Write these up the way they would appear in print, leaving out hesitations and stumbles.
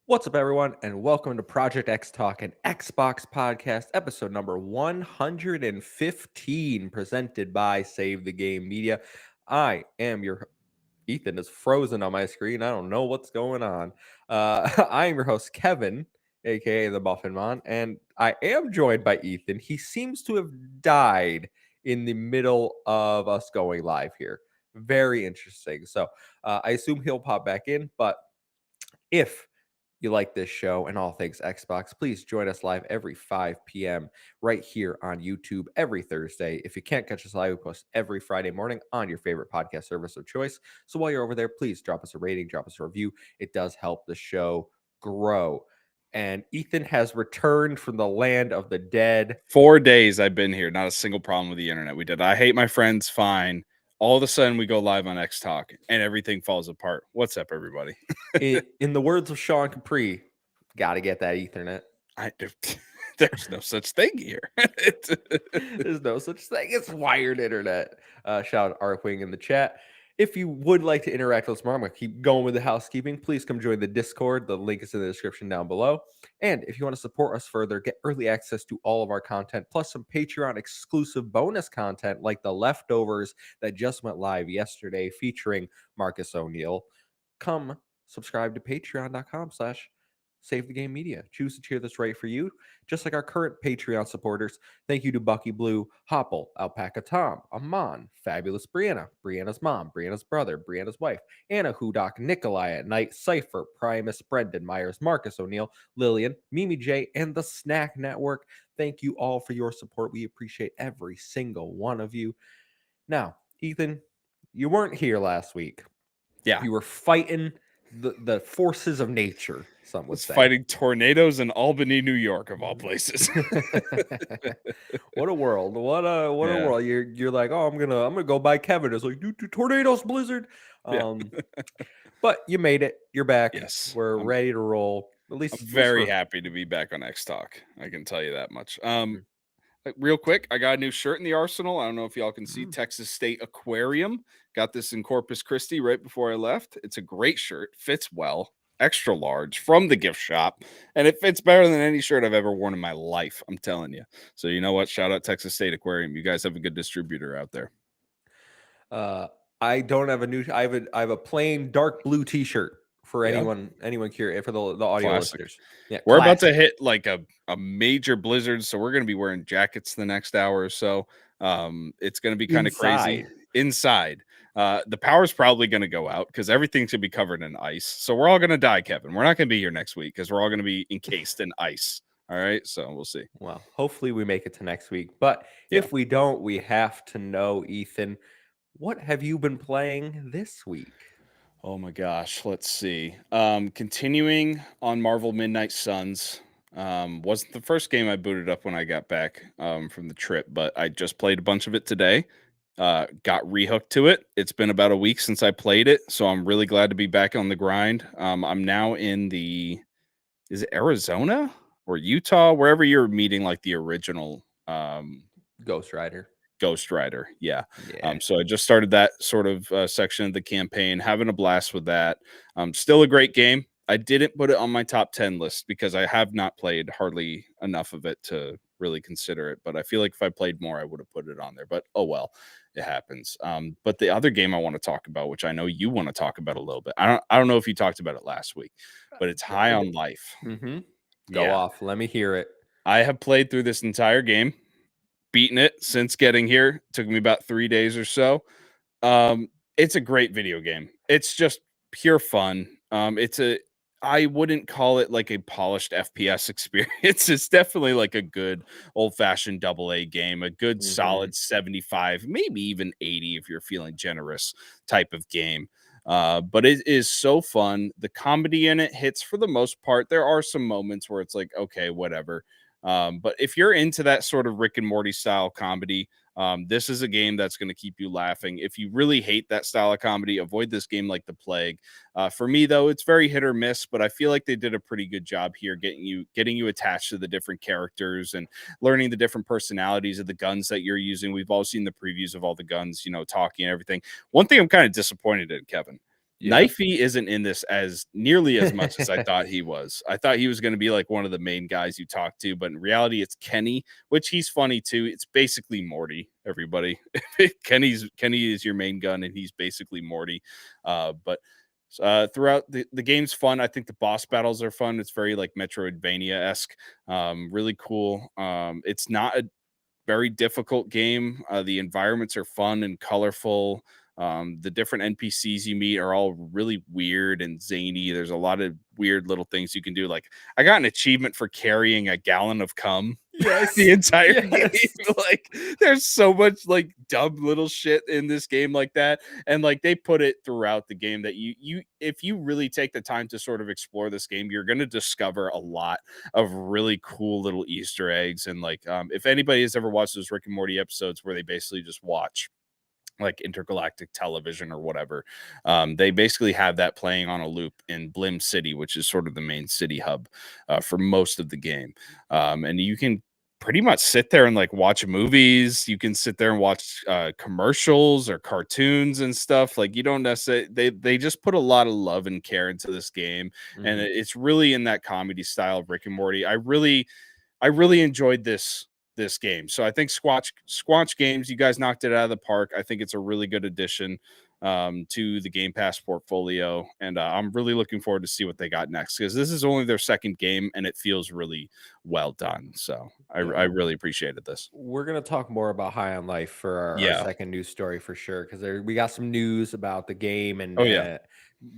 What's up, everyone, and welcome to Project XTalk, an Xbox podcast, episode number 115, presented by Save the Game Media. I am your Ethan is frozen on my screen. I don't know what's going on. I am your host, Kevin, aka the Muffin Man, and I am joined by Ethan. He seems to have died in the middle of us going live here. Very interesting. So I assume he'll pop back in, but if you like this show and all things Xbox, please join us live every 5 p.m. right here on YouTube every Thursday. If you can't catch us live, we post every Friday morning on your favorite podcast service of choice. So while you're over there, please drop us a rating, drop us a review. It does help the show grow. And Ethan has returned from the land of the dead. 4 days I've been here. Not a single problem with the internet. We did. I hate my friends. Fine. All of a sudden we go live on XTalk and everything falls apart. What's up, everybody? In the words of Sean Capri, got to get that Ethernet. There's no such thing here. There's no such thing as wired internet. Shout out Arkwing in the chat. If you would like to interact with us more, I'm going to keep going with the housekeeping. Please come join the Discord. The link is in the description down below. And if you want to support us further, get early access to all of our content, plus some Patreon exclusive bonus content like the leftovers that just went live yesterday featuring Marcus O'Neill. Come subscribe to patreon.com/Save the Game Media. Choose the tier that's right for you, just like our current Patreon supporters. Thank you to Bucky Blue, Hopple, Alpaca Tom, Amon, Fabulous Brianna, Brianna's mom, Brianna's brother, Brianna's wife, Anna Hudock, Nikolai at Night, Cypher, Primus, Brendan Myers, Marcus O'Neill, Lillian, Mimi J, and the Snack Network. Thank you all for your support. We appreciate every single one of you. Now, Ethan, you weren't here last week. Yeah. You were fighting the forces of nature, some would say. Fighting tornadoes in Albany, New York, of all places. What a world. What a world. You're like, oh, I'm gonna go buy Kevin. It's like, dude, tornadoes, blizzard. But you made it. You're back. Yes. We're ready to roll. At least I'm very happy to be back on XTalk. I can tell you that much. Real quick, I got a new shirt in the arsenal. I don't know if y'all can see Texas State Aquarium. Got this in Corpus Christi right before I left. It's a great shirt. Fits well. Extra large from the gift shop. And it fits better than any shirt I've ever worn in my life. I'm telling you. So you know what? Shout out Texas State Aquarium. You guys have a good distributor out there. I don't have a new. I have a plain dark blue T-shirt for anyone curious, for the audio listeners. Yeah, we're about to hit like a major blizzard, so we're going to be wearing jackets the next hour or so. It's going to be kind of crazy inside. The power's probably going to go out because everything's going to be covered in ice. So we're all going to die, Kevin. We're not going to be here next week because we're all going to be encased in ice. All right, so we'll see. Well, hopefully we make it to next week. But if we don't, we have to know, Ethan, what have you been playing this week? Oh my gosh, let's see. Continuing on Marvel Midnight Suns. Wasn't the first game I booted up when I got back from the trip, but I just played a bunch of it today. Got rehooked to it. It's been about a week since I played it, so I'm really glad to be back on the grind. I'm now in is it Arizona or Utah, wherever you're meeting like the original Ghost Rider. Yeah. So I just started that sort of section of the campaign, having a blast with that. Still a great game. I didn't put it on my top 10 list because I have not played hardly enough of it to really consider it. But I feel like if I played more, I would have put it on there. But oh well, it happens. But the other game I want to talk about, which I know you want to talk about a little bit, I don't know if you talked about it last week, but it's High on Life. Go off. Let me hear it. I have played through this entire game. Beaten it since getting here. Took me about 3 days or so. It's a great video game. It's just pure fun. I wouldn't call it like a polished FPS experience. It's definitely like a good old-fashioned AA game, a good solid 75, maybe even 80 if you're feeling generous type of game. But it is so fun. The comedy in it hits for the most part. There are some moments where it's like, okay, whatever. But if you're into that sort of Rick and Morty style comedy, this is a game that's going to keep you laughing. If you really hate that style of comedy, avoid this game like the plague. For me, though, it's very hit or miss, but I feel like they did a pretty good job here getting you attached to the different characters and learning the different personalities of the guns that you're using. We've all seen the previews of all the guns, talking and everything. One thing I'm kind of disappointed in, Kevin, Yeah. Knifey isn't in this as nearly as much as I thought he was. I thought he was going to be like one of the main guys you talk to, but in reality, it's Kenny, which he's funny too. It's basically Morty. Everybody, Kenny is your main gun, and he's basically Morty. But throughout the game's fun. I think the boss battles are fun. It's very like Metroidvania esque. Really cool. It's not a very difficult game. The environments are fun and colorful. The different NPCs you meet are all really weird and zany. There's a lot of weird little things you can do. Like I got an achievement for carrying a gallon of cum the Yes. entire game. Yes. Like there's so much like dumb little shit in this game like that. And like they put it throughout the game that you if you really take the time to sort of explore this game, you're gonna discover a lot of really cool little Easter eggs. And like if anybody has ever watched those Rick and Morty episodes where they basically just watch like intergalactic television or whatever. They basically have that playing on a loop in Blim City, which is sort of the main city hub for most of the game. And you can pretty much sit there and like watch movies. You can sit there and watch commercials or cartoons and stuff. Like you don't necessarily they just put a lot of love and care into this game, and Mhm. it's really in that comedy style of Rick and Morty. I really enjoyed this game. So I think Squanch Games, you guys knocked it out of the park. I think it's a really good addition to the Game Pass portfolio, and I'm really looking forward to see what they got next because this is only their second game and it feels really well done. So Yeah. I really appreciated this. We're gonna talk more about High on Life for our Yeah. second news story for sure because we got some news about the game and Oh yeah.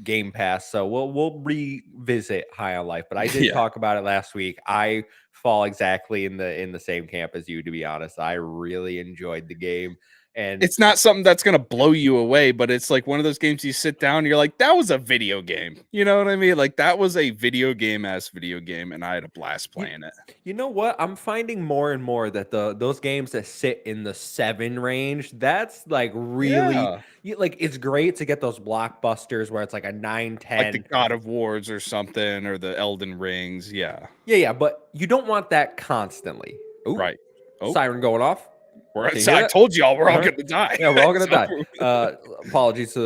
Game Pass. So we'll revisit High on Life. But I did Yeah. talk about it last week. I fall exactly in the same camp as you, to be honest. I really enjoyed the game. And It's not something that's gonna blow you away, but it's like one of those games you sit down and you're like, that was a video game. You know what I mean? Like that was a video game, and I had a blast you, playing it. you know what? I'm finding more and more that those games that sit in the 7 range, that's like really Yeah. like it's great to get those blockbusters where it's like a 9, Like the 10. God of Wars or something, or the Elden Rings. Yeah. Yeah, yeah, but you don't want that constantly. Oh, Right. Oh, siren going off. we're Can you so hear I that? told y'all we're all Uh-huh. gonna die. Yeah, we're all gonna So, die. Apologies to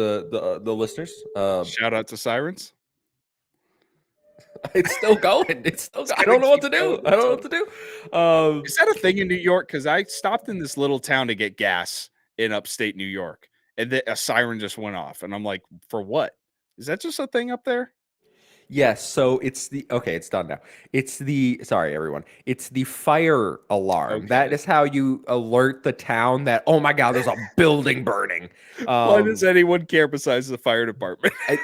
the listeners. shout out to Sirens. It's still going. It's I gonna don't know what keep to do. going I don't know until what to do. is that a thing in New York? Because I stopped in this little town to get gas in upstate New York, and a siren just went off, and I'm like, for what? Is that just a thing up there? Yes, so it's the okay, it's done now. It's the sorry everyone. It's the fire alarm. That Okay. is how you alert the town that oh my god, there's a building burning. Why does Um anyone care besides the fire department? I,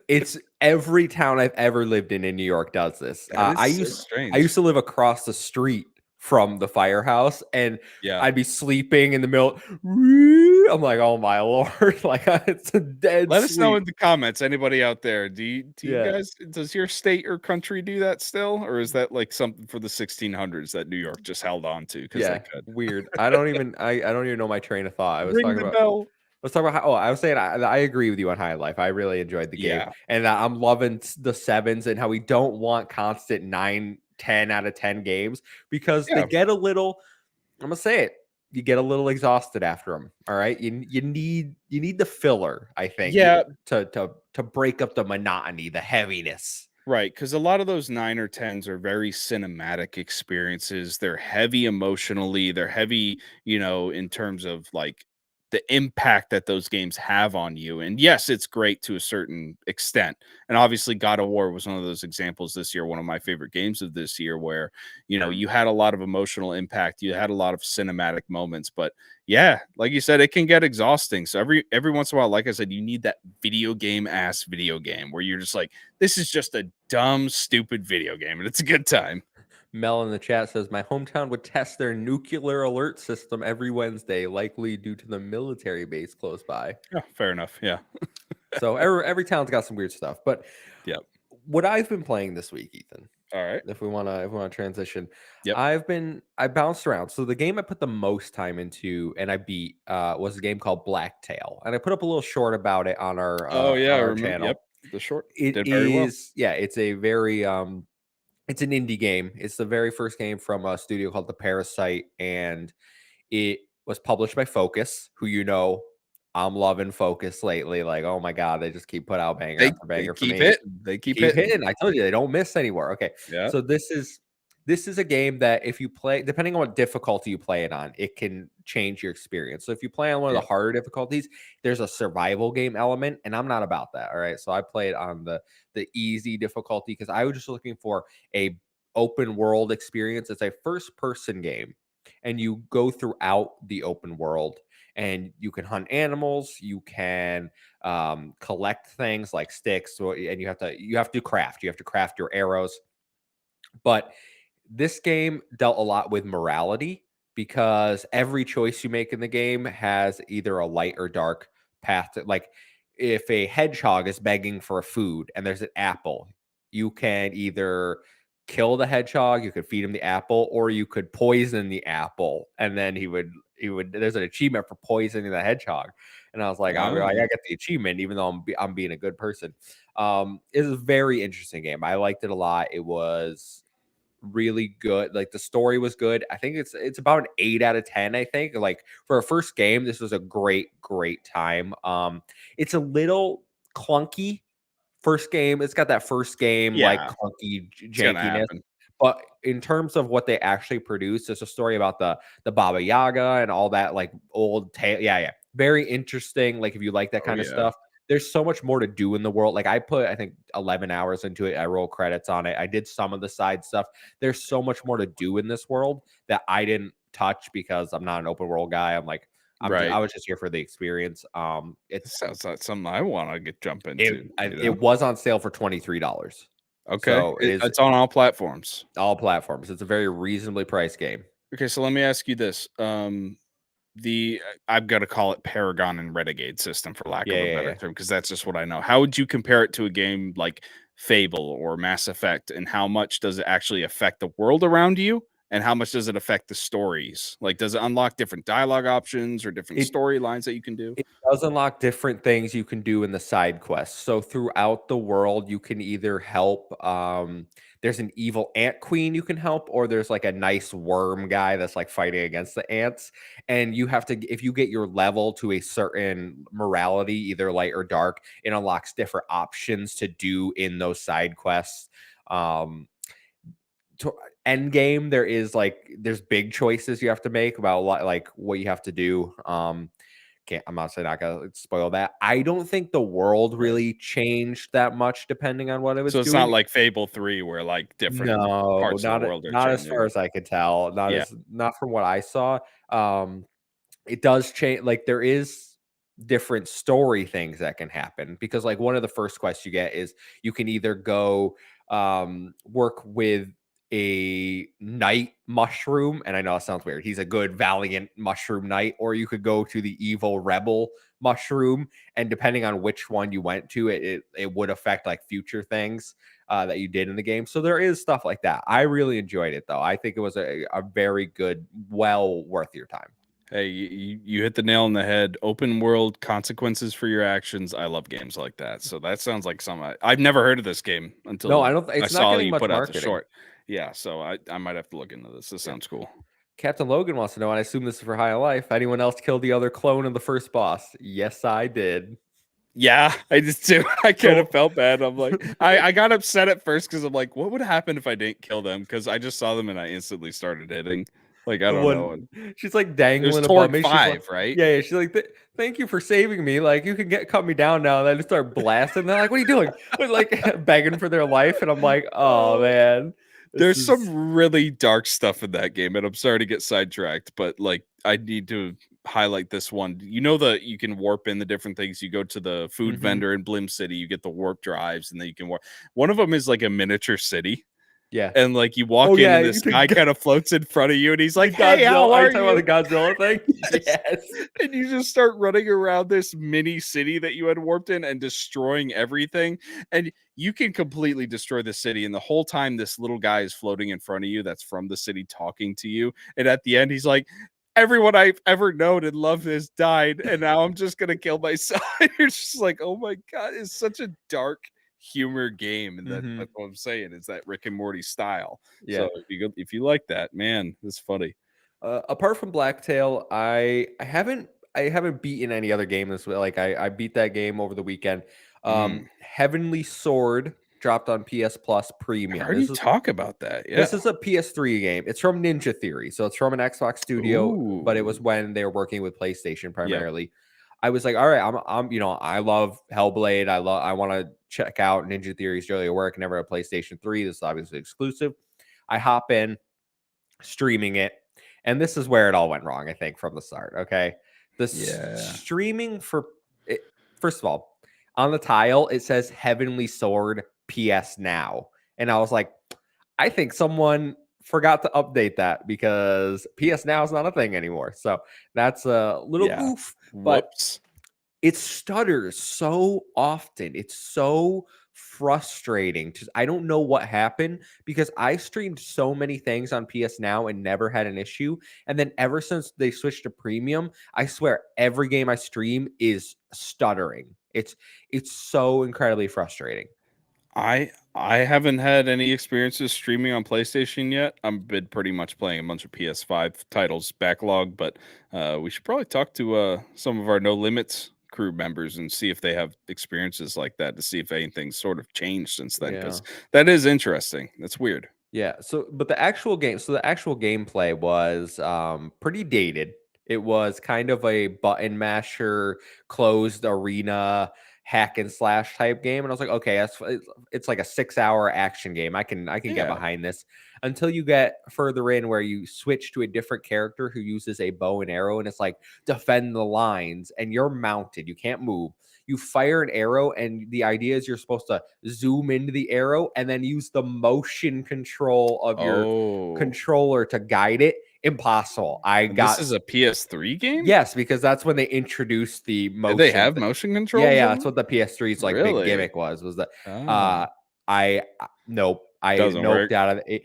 it's every town I've ever lived in New York does this. That is so I used strange. to live across the street from the firehouse, and Yeah. I'd be sleeping in the middle. I'm like, oh my lord, like it's a dead Let us know sleep. in the comments, anybody out there. Do you Yeah, guys does your state or country do that still? Or is that like something for the 1600s that New York just held on to because they yeah, could? weird. I don't even know my train of thought. Ring the bell. Let's talk about how. Oh, I was saying I agree with you on High Life. I really enjoyed the game, Yeah. and I'm loving the sevens and how we don't want constant 9, 10 out of 10 games because they Yeah. get a little. I'm gonna say it. You get a little exhausted after them. All right, you need the filler. I think Yeah. to break up the monotony, the heaviness. Right, because a lot of those 9 or 10s are very cinematic experiences. They're heavy emotionally, they're heavy, in terms of like the impact that those games have on you. And yes, it's great to a certain extent. And obviously, God of War was one of those examples this year, one of my favorite games of this year, where you had a lot of emotional impact, you had a lot of cinematic moments, but yeah, like you said, it can get exhausting. So every once in a while, like I said, you need that video game where you're just like, this is just a dumb, stupid video game, and it's a good time. Mel in the chat says my hometown would test their nuclear alert system every Wednesday, likely due to the military base close by. Yeah, fair enough. Yeah. So every town's got some weird stuff. But Yep. what I've been playing this week, Ethan, All right. if we wanna transition, Yep. I bounced around. So the game I put the most time into and I beat was a game called Blacktail, and I put up a little short about it Oh yeah, on I our remember. Yep. channel. The short It did very well. is yeah, it's a very it's an indie game. It's the very first game from a studio called The Parasite, and it was published by Focus, who I'm loving Focus lately. Like, oh my god, they just keep put out banger They after they banger for keep me. hitting. They keep Keep hitting. hitting. I told you they don't miss anywhere. Okay. Yeah. So this is a game that if you play, depending on what difficulty you play it on, it can change your experience. So if you play on one of Yeah. the harder difficulties, there's a survival game element, and I'm not about that. All right. So I played on the easy difficulty because I was just looking for a open world experience. It's a first person game, and you go throughout the open world and you can hunt animals, you can collect things like sticks, and you have to craft your arrows. But this game dealt a lot with morality because every choice you make in the game has either a light or dark path like if a hedgehog is begging for food and there's an apple, you can either kill the hedgehog, you could feed him the apple, or you could poison the apple, and then he would there's an achievement for poisoning the hedgehog. And I was like, I Oh, get the achievement even though I'm being a good person. It's a very interesting game. I liked it a lot. It was really good. Like the story was good. I think it's about an 8 out of 10, I think. Like for a first game, this was a great time. It's a little clunky first game. It's got that first game like yeah. clunky It's gonna jankiness. happen. But in terms of what they actually produced, it's a story about the Baba Yaga and all that like old tale. Yeah, yeah. Very interesting. Like if you like that Oh, kind of yeah. stuff. There's so much more to do in the world. Like I put, I think 11 hours into it. I roll credits on it. I did some of the side stuff. There's so much more to do in this world that I didn't touch because I'm not an open world guy. I'm like, I Right. was just here for the experience. This sounds like something I wanna get jump It into, I you know? it was on sale for $23. Okay. So it is It's on all platforms. all platforms. It's a very reasonably priced game. Okay, so let me ask you this. I've gotta call it Paragon and Renegade system for lack Yeah, of a yeah, better yeah. term, because that's just what I know. How would you compare it to a game like Fable or Mass Effect, and how much does it actually affect the world around you, and how much does it affect the stories? Like, does it unlock different dialogue options or different It storylines that you can do? It does unlock different things you can do in the side quests. So throughout the world, you can either help. There's an evil ant queen you can help, or there's like a nice worm guy that's like fighting against the ants. And you have to, if you get your level to a certain morality, either light or dark, it unlocks different options to do in those side quests. Um, to end game, there's big choices you have to make about like what you have to do. Can't I'm not saying not gonna spoil that. I don't think the world Right. really changed that much depending on what it was So it's not doing. like Fable 3 where, like, different No, parts of the not world are not as far changing. as I could tell. Yeah. Not from what I saw. Um, it does change. Like there is different story things that can happen because like one of the first quests you get is you can either go work with a knight mushroom, and I know it sounds weird, he's a good valiant mushroom knight, or you could go to the evil rebel mushroom, and depending on which one you went to, it would affect like future things that you did in the game. So there is stuff like that. I really enjoyed it though. I think it was a very good, well worth your time. Hey, you hit the nail on the head. Open world consequences for your actions. I love games like that. So that sounds like some I've never heard of this game No, until I don't. I It's not saw getting you much put out the marketing. short. Yeah, so I might have to look into this. This Yeah. sounds cool. Captain Logan wants to know, and I assume this is for High Life. Anyone else kill the other clone of the first boss? Yes, I did. Yeah, I just too. I kind of So felt bad. I'm like, I got upset at first because I'm like, what would happen if I didn't kill them? Because I just saw them and I instantly started hitting. Like I don't know. when she's like It was dangling above Torg me, she's like, 5, right? yeah, yeah. She's like, thank you for saving me. Like, you can cut me down now. And I just start blasting. They're like, what are you doing? They're like begging for their life, and I'm like, oh Oh, man, this there's is some really dark stuff in that game, and I'm sorry to get sidetracked, but like I need to highlight this one. You know that you can warp in the different things. You go to the food mhm, vendor in Blim City, you get the warp drives, and then you can warp. One of them is like a miniature city, yeah. and like you Oh walk in, yeah, and this guy kind of floats in front of you, and he's the like, "Hey, Godzilla. how Are you are talking about the you?" Godzilla thing? Yes. Yes. And you just start running around this mini city that you had warped in and destroying everything. And you can completely destroy the city. And the whole time, this little guy is floating in front of you that's from the city talking to you. And at the end, he's like, everyone I've ever known and loved has died. And now I'm just going to kill myself. You're just like, oh my God, it's such a dark humor game. And Mhm. that's what I'm saying. It's that Rick and Morty style. Yeah. So if you like that, man, it's funny. Apart from Blacktail, I haven't. haven't beaten any other game this way. Like I beat that game over the weekend. Mm. Heavenly Sword dropped on PS Plus I Premium. heard you talk about that. Yeah. This is a PS3 game. It's from Ninja Theory, so it's from an Xbox studio, but it was Ooh. when they were working with PlayStation Yep. primarily. I was like, all right, I'm, I love Hellblade. I want to check out Ninja Theory's earlier work. Never a PlayStation 3. This is obviously exclusive. I hop in, streaming it, and this is where it all went wrong, I think, from the start. Okay. Yeah. Streaming for it, first of all, on the tile, it says Heavenly Sword PS Now. And I was like, I think someone forgot to update that because PS Now is not a thing anymore. So that's a little Yeah. goof, but Whoops. it stutters so often. It's so frustrating. I don't know what happened because I streamed so many things on PS Now and never had an issue. And then ever since they switched to premium, I swear every game I stream is stuttering. It's so incredibly frustrating. I haven't had any experiences streaming on PlayStation yet. I've been pretty much playing a bunch of PS5 titles backlog, but we should probably talk to some of our No Limits crew members and see if they have experiences like that to see if anything's sort of changed since then, Yeah. because that is interesting. That's weird. Yeah, but the actual gameplay was pretty dated. It was kind of a button masher, closed arena hack and slash type game, and I was like, okay, it's like a 6-hour action game. I can get Yeah. behind this until you get further in where you switch to a different character who uses a bow and arrow, and it's like defend the lines, and you're mounted. You can't move. You fire an arrow, and the idea is you're supposed to zoom into the arrow and then use the motion control of your Oh, controller to guide it. Impossible. I and this got is a PS3 game? yes, because that's when they introduced the Did they motion. have motion Yeah, controls yeah, in that's it? what the PS3's like big Really? gimmick was that Oh, nope, I doesn't work. noped out of it.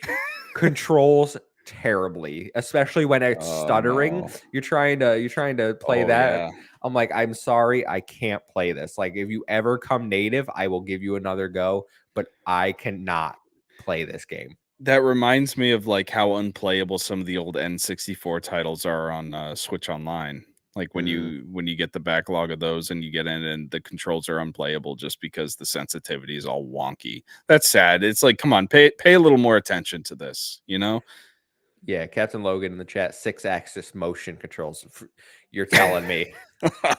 Controls terribly, especially when it's Oh stuttering. no. You're trying to play Oh that. yeah. I'm like, I'm sorry, I can't play this. Like, if you ever come native, I will give you another go, but I cannot play this game. That reminds me of, like, how unplayable some of the old N64 titles are on, Switch Online. Like, Mm, when you get the backlog of those and you get in and the controls are unplayable just because the sensitivity is all wonky. That's sad. It's like, come on, pay a little more attention to this, you know? yeah, Captain Logan in the chat, 6-axis motion controls. You're telling me.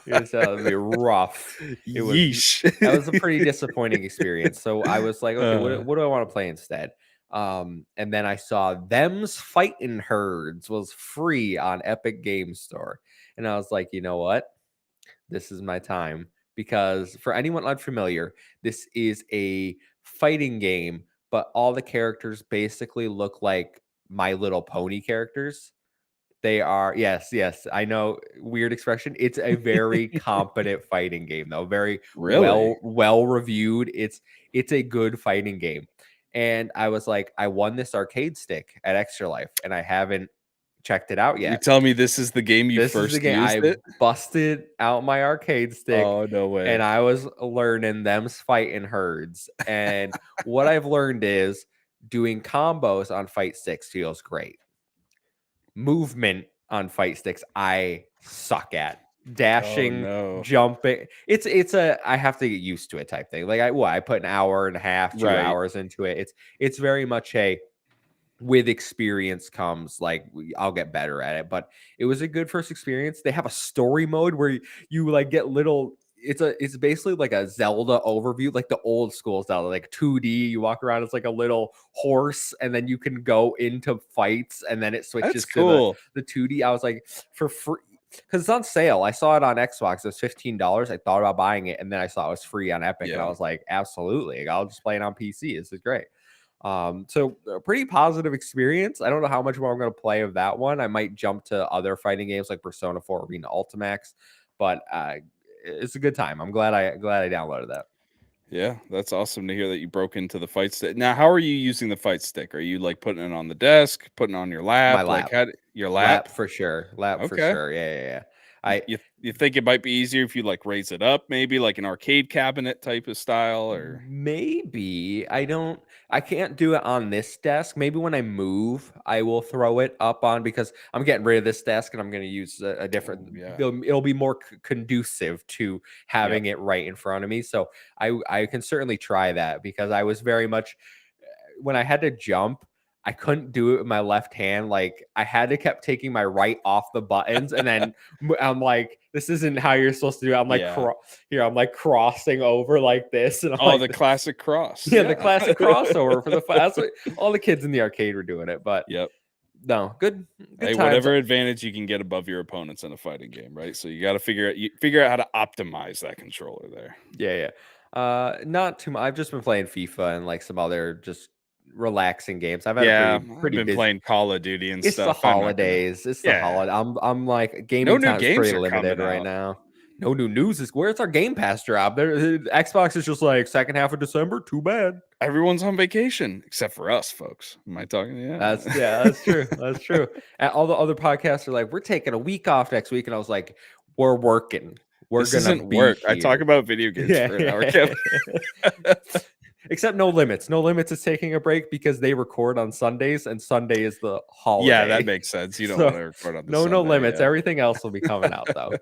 You're telling me rough. It was Yeesh. that was a pretty disappointing experience. So I was like, okay, Uh, what do I want to play instead? And then I saw Them's Fightin' Herds was free on Epic Game Store. And I was like, you know what? This is my time. Because for anyone unfamiliar, this is a fighting game, but all the characters basically look like My Little Pony characters. They are yes, yes. I know, weird expression. It's a very competent fighting game, though. Very really? well reviewed. It's a good fighting game. And I was like, I won this arcade stick at Extra Life, and I haven't checked it out You yet. tell me this is the game you This is the first game. used I it? busted out my arcade stick, Oh, no and way. I was learning them's fighting herds. And what I've learned is doing combos on fight sticks feels great. Movement on fight sticks I suck at. Oh, Dashing, no. jumping. It's a I have to get used to it type thing. Like I put an hour and a half, 2 Right. hours into it. It's very much a with experience comes like I'll get better at it. But it was a good first experience. They have a story mode where you like get little. It's basically like a Zelda overview, like the old school Zelda, like 2D. You walk around, it's like a little horse, and then you can go into fights, and then it That's switches to cool. the 2D. I was like, for free because it's on sale. I saw it on Xbox. It was $15. I thought about buying it, and then I saw it was free on Epic, and I Yeah. was like, absolutely, I'll just play it on PC. This is great. So a pretty positive experience. I don't know how much more I'm going to play of that one. I might jump to other fighting games like Persona 4 Arena Ultimax, but it's a good time. I'm glad I downloaded that. Yeah, that's awesome to hear that you broke into the fight stick. Now, how are you using the fight stick? Are you like putting it on the desk, putting it on your My lap? Like lap, your lap? lap for sure, lap for Okay. sure. Yeah, yeah, yeah. I You think it might be easier if you like raise it up, maybe like an arcade cabinet type of style, or maybe I can't do it on this desk. Maybe when I move, I will throw it up on because I'm getting rid of this desk and I'm going to use a different. oh yeah, It'll be more conducive to yep, having it right in front of me. So I can certainly try that because I was very much when I had to jump, I couldn't do it with my left hand. Like I had to kept taking my right off the buttons, and then I'm like, this isn't how you're supposed to do it. I'm like, yeah. here, I'm like crossing over like this, and I'm Oh, like, the classic cross, yeah, the yeah. classic crossover for the. That's what all the kids in the arcade were doing it. But Yep. no, good Hey, times. whatever advantage you can get above your opponents in a fighting game, right? So you got to figure out how to optimize that controller there. Yeah, yeah. Not too much. I've just been playing FIFA and like some other just relaxing games. I've had a Yeah, I've pretty been busy. playing Call of Duty and It's the stuff. I'm not gonna. holidays. It's the Yeah, holiday. I'm like no gaming new time is games pretty are limited coming right out. now. No new news is where's our Game Pass drop? Xbox is just like second half of December. Too bad. Everyone's on vacation except for us, folks. Am I talking? Yeah. That's true. That's true. And all the other podcasts are like, we're taking a week off next week, and I was like, we're working. We're This gonna isn't be work. I talk here. about video games Yeah. for an hour, Kevin. Except No Limits. No Limits is taking a break because they record on Sundays, and Sunday is the Yeah, that holiday. makes sense. You don't want So to record on the no Sunday. limits. Yeah. Everything else will be coming out though. Good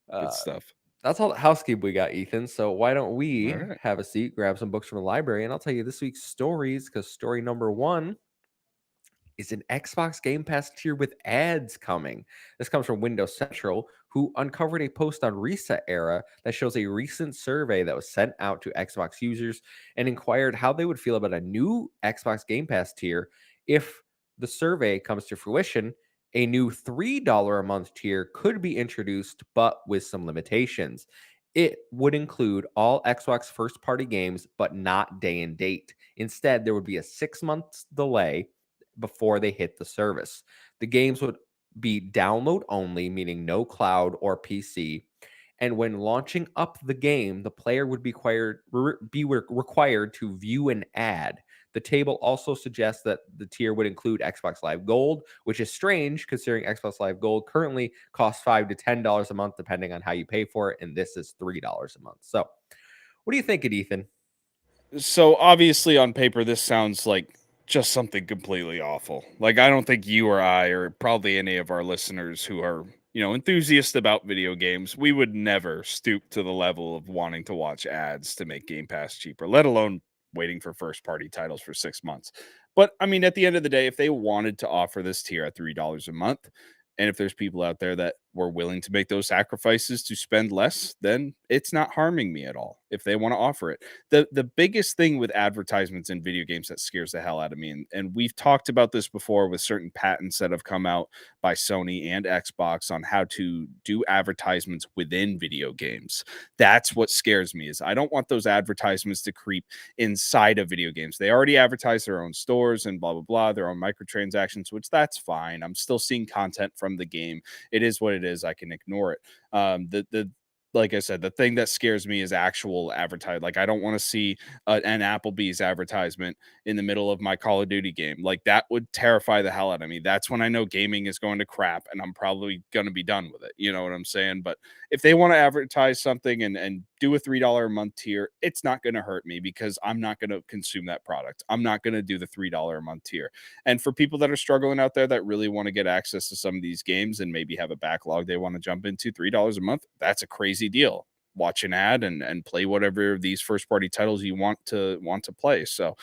Uh, stuff. that's all the housekeeping we got, Ethan. So why don't All we right. have a seat, grab some books from the library, and I'll tell you this week's stories because story number one is an Xbox Game Pass tier with ads coming. This comes from Windows Central, who uncovered a post on Reset Era that shows a recent survey that was sent out to Xbox users and inquired how they would feel about a new Xbox Game Pass tier if the survey comes to fruition. A new $3 a month tier could be introduced, but with some limitations. It would include all Xbox first party games, but not day and date. Instead, there would be a 6 months delay before they hit the service. The games would be download only, meaning no cloud or PC. And when launching up the game, the player would be required to view an ad. The table also suggests that the tier would include Xbox Live Gold, which is strange considering Xbox Live Gold currently costs $5 to $10 a month, depending on how you pay for it. And this is $3 a month. So, what do you think, Ethan? So obviously on paper this sounds like just something completely awful. Like I don't think you or I or probably any of our listeners who are, enthusiasts about video games, we would never stoop to the level of wanting to watch ads to make Game Pass cheaper, let alone waiting for first party titles for 6 months. But I mean at the end of the day, if they wanted to offer this tier at $3 a month, and if there's people out there that were willing to make those sacrifices to spend less, then it's not harming me at all if they want to offer it. The biggest thing with advertisements in video games that scares the hell out of me, and we've talked about this before with certain patents that have come out by Sony and Xbox on how to do advertisements within video games. That's what scares me is I don't want those advertisements to creep inside of video games. They already advertise their own stores and blah blah blah, their own microtransactions, which that's fine. I'm still seeing content from the game. It is what it is. I can ignore it. The like I said, the thing that scares me is actual advertise. Like I don't want to see an Applebee's advertisement in the middle of my Call of Duty game. Like that would terrify the hell out of me. That's when I know gaming is going to crap and I'm probably going to be done with it. You know what I'm saying? But if they want to advertise something and do a $3 a month tier, it's not going to hurt me because I'm not going to consume that product. I'm not going to do the $3 a month tier. And for people that are struggling out there that really want to get access to some of these games and maybe have a backlog they want to jump into, $3 a month, that's a crazy deal. Watch an ad and play whatever of these first party titles you want to play. So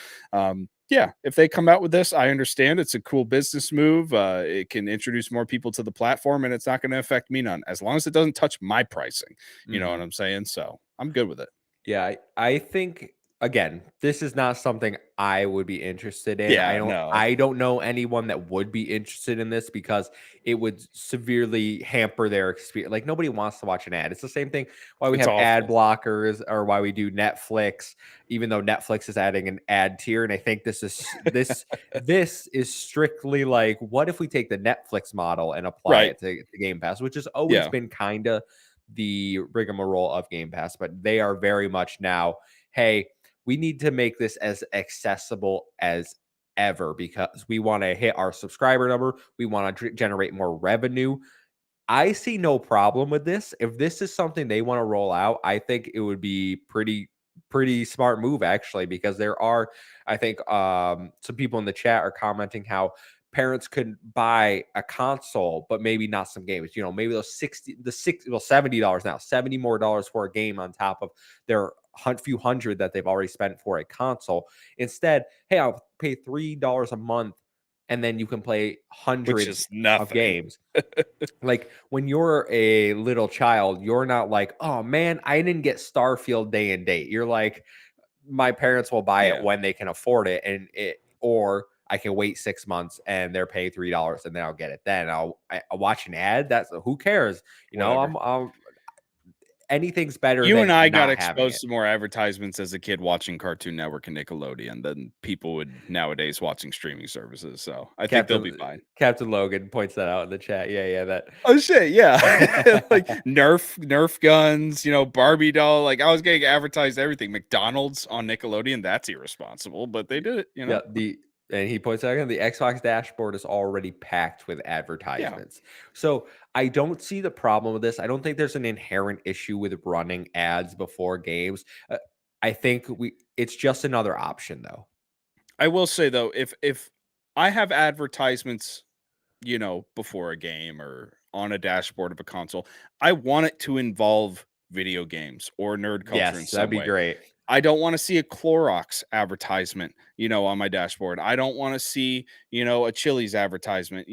yeah, if they come out with this, I understand it's a cool business move. It can introduce more people to the platform and it's not going to affect me none as long as it doesn't touch my pricing. You know what I'm saying? So I'm good with it. Yeah, I think again, this is not something I would be interested in. Yeah, no. I don't know anyone that would be interested in this because it would severely hamper their experience. Like nobody wants to watch an ad. It's the same thing why we It's have ad awful. blockers or why we do Netflix, even though Netflix is adding an ad tier. And I think this is strictly like, what if we take the Netflix model and apply Right. it to Game Pass, which has always Yeah. been kind of the rigmarole of Game Pass, but they are very much now, hey, we need to make this as accessible as ever because we want to hit our subscriber number. We want to generate more revenue. I see no problem with this. If this is something they want to roll out, I think it would be pretty smart move actually, because there are, I think, some people in the chat are commenting how parents could buy a console but maybe not some games. You know, maybe those 60 the 60 well $70 now, 70 more dollars for a game on top of their few hundred that they've already spent for a console. Instead, hey, I'll pay $3 a month and then you can play which hundreds is of nothing. games. Like when you're a little child, you're not like, oh man, I didn't get Starfield day and date. You're like, my parents will buy it Yeah. when they can afford it, or I can wait 6 months and they're paying $3 and then I'll get it. Then I'll watch an ad. That's who cares? You know, Whatever. anything's better You and than I got not having exposed it. to more advertisements as a kid watching Cartoon Network and Nickelodeon than people would nowadays watching streaming services. So I think they'll be fine. Captain Logan points that out in the chat. Yeah, that. Oh shit, yeah. Like Nerf guns, Barbie doll. Like I was getting advertised everything. McDonald's on Nickelodeon, that's irresponsible, but they did it. Yeah, and he points out again, the Xbox dashboard is already packed with Yeah. advertisements. So I don't see the problem with this. I don't think there's an inherent issue with running ads before games. I think it's just another option though. I will say though, if I have advertisements, before a game or on a dashboard of a console, I want it to involve video games or nerd culture in Yes, that'd some be way. great. I don't want to see a Clorox advertisement, on my dashboard. I don't want to see, a Chili's advertisement.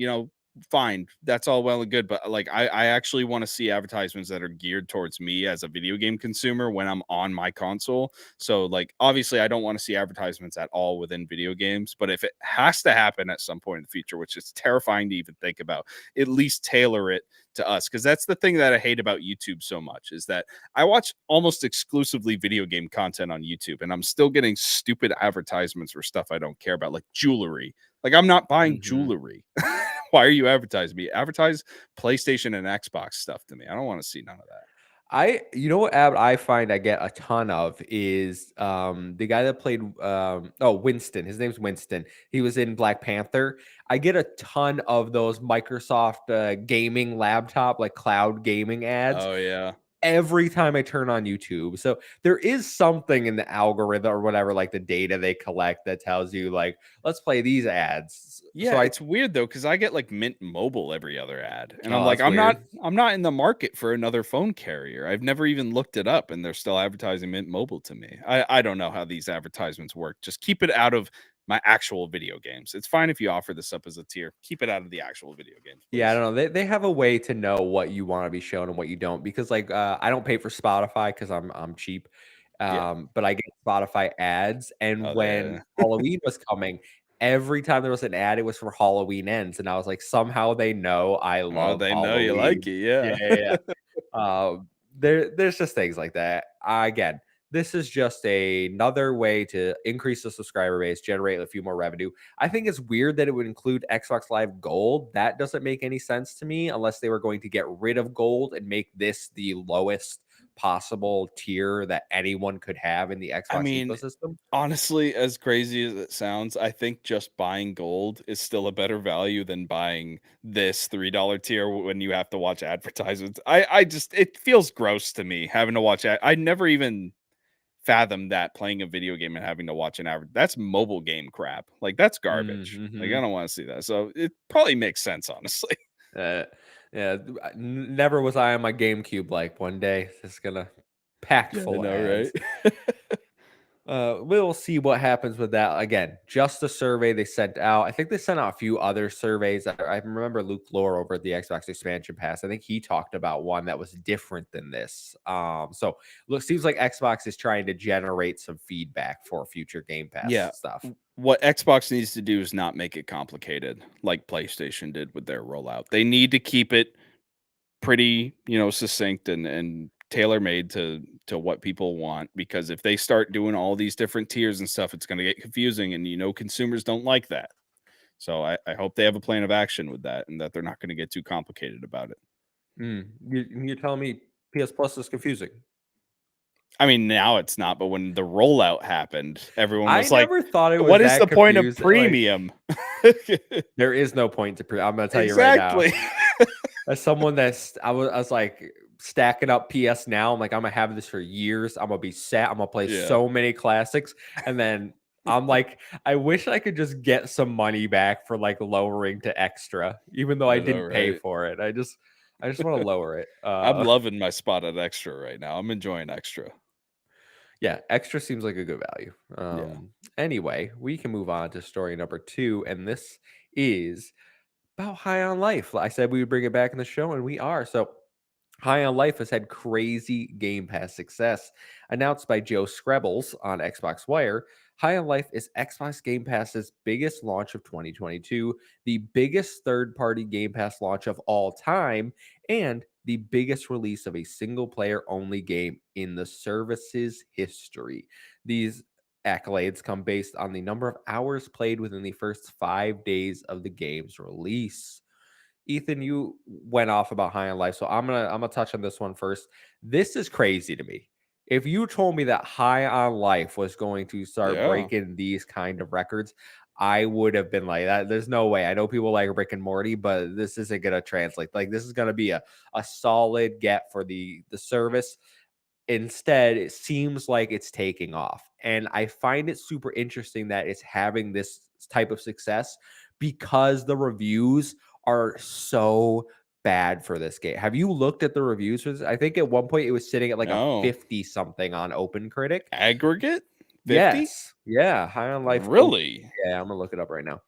Fine, that's all well and good, but like I actually want to see advertisements that are geared towards me as a video game consumer when I'm on my console. So like obviously I don't want to see advertisements at all within video games, but if it has to happen at some point in the future, which is terrifying to even think about, at least tailor it to us, because that's the thing that I hate about YouTube so much is that I watch almost exclusively video game content on YouTube and I'm still getting stupid advertisements for stuff I don't care about, like jewelry. Like I'm not buying jewelry. Why are you advertising me? Advertise PlayStation and Xbox stuff to me. I don't want to see none of that. You know what ad I find I get a ton of is the guy that played Winston. His name's Winston. He was in Black Panther. I get a ton of those Microsoft gaming laptop, like cloud gaming ads Oh yeah. every time I turn on YouTube. So there is something in the algorithm or whatever, like the data they collect that tells you like, let's play these ads. Yeah, So it's weird though, because I get like Mint Mobile every other ad. And I'm oh, like, that's I'm not weird. I'm not in the market for another phone carrier. I've never even looked it up and they're still advertising Mint Mobile to me. I don't know how these advertisements work. Just keep it out of my actual video games. It's fine if you offer this up as a tier. Keep it out of the actual video games, Yeah, I please. don't know. They have a way to know what you want to be shown and what you don't, because like I don't pay for Spotify because I'm cheap. Yeah. But I get Spotify ads, and Oh, when they Halloween was coming, every time there was an ad, it was for Halloween ends, and I was like, somehow they know I oh, love they know you like Halloween. it, Yeah, yeah. yeah, yeah. There's just things like that. Again, this is just another way to increase the subscriber base, generate a few more revenue. I think it's weird that it would include Xbox Live Gold. That doesn't make any sense to me unless they were going to get rid of Gold and make this the lowest possible tier that anyone could have in the I Xbox mean, ecosystem. honestly, as crazy as it sounds, I think just buying gold is still a better value than buying this $3 tier when you have to watch advertisements. I just it feels gross to me having to watch I never even fathomed that playing a video game and having to watch an average. That's mobile game crap. Like that's garbage. Like I Mm-hmm. don't want to see that. So it probably makes sense, honestly. Uh, yeah, never was I on my GameCube like one day. It's gonna packed Yeah, I full of know, right? ads. We'll see what happens with that. Again, just a survey they sent out. I think they sent out a few other surveys. I remember Luke Lore over at the Xbox Expansion Pass. I think he talked about one that was different than this. So look, seems like Xbox is trying to generate some feedback for future Game Pass Yeah. stuff. What Xbox needs to do is not make it complicated like PlayStation did with their rollout. They need to keep it pretty, succinct and tailor-made to what people want, because if they start doing all these different tiers and stuff, it's going to get confusing, and consumers don't like that. So I hope they have a plan of action with that and that they're not going to get too complicated about it. You're telling me PS Plus is confusing? I mean, now it's not, but when the rollout happened, everyone I was like, never thought it was what is that the point of confusing. Like, premium? there is no point to I'm gonna tell you right now. Exactly. as someone I was like stacking up PS Now. I'm like, I'm gonna have this for years. I'm gonna be set. I'm gonna play Yeah, so many classics, and then I'm like, I wish I could just get some money back for like lowering to extra, even though I I know, didn't pay right? for it. I just want to lower it. I'm loving my spot at extra right now. I'm enjoying extra. Yeah, extra seems like a good value. Yeah. Anyway, we can move on to story number 2, and this is about High on Life. I said we would bring it back in the show, and we are. So, High on Life has had crazy Game Pass success. Announced by Joe Screbbles on Xbox Wire, High on Life is Xbox Game Pass's biggest launch of 2022, the biggest third party Game Pass launch of all time, and the biggest release of a single player only game in the service's history. These accolades come based on the number of hours played within the first 5 days of the game's release. Ethan, you went off about High on Life, so I'm gonna touch on this one first. This is crazy to me. If you told me that High on Life was going to start Yeah. breaking these kind of records, I would have been like, that. There's no way. I know people like Rick and Morty, but this isn't gonna translate. Like, this is gonna be a solid get for the service. Instead, it seems like it's taking off. And I find it super interesting that it's having this type of success because the reviews are so bad for this game. Have you looked at the reviews for this? I think at one point it was sitting at like a No. 50 something on Open Critic. Aggregate 50? Yes. Yeah. High on Life. Really? Yeah, I'm gonna look it up right now.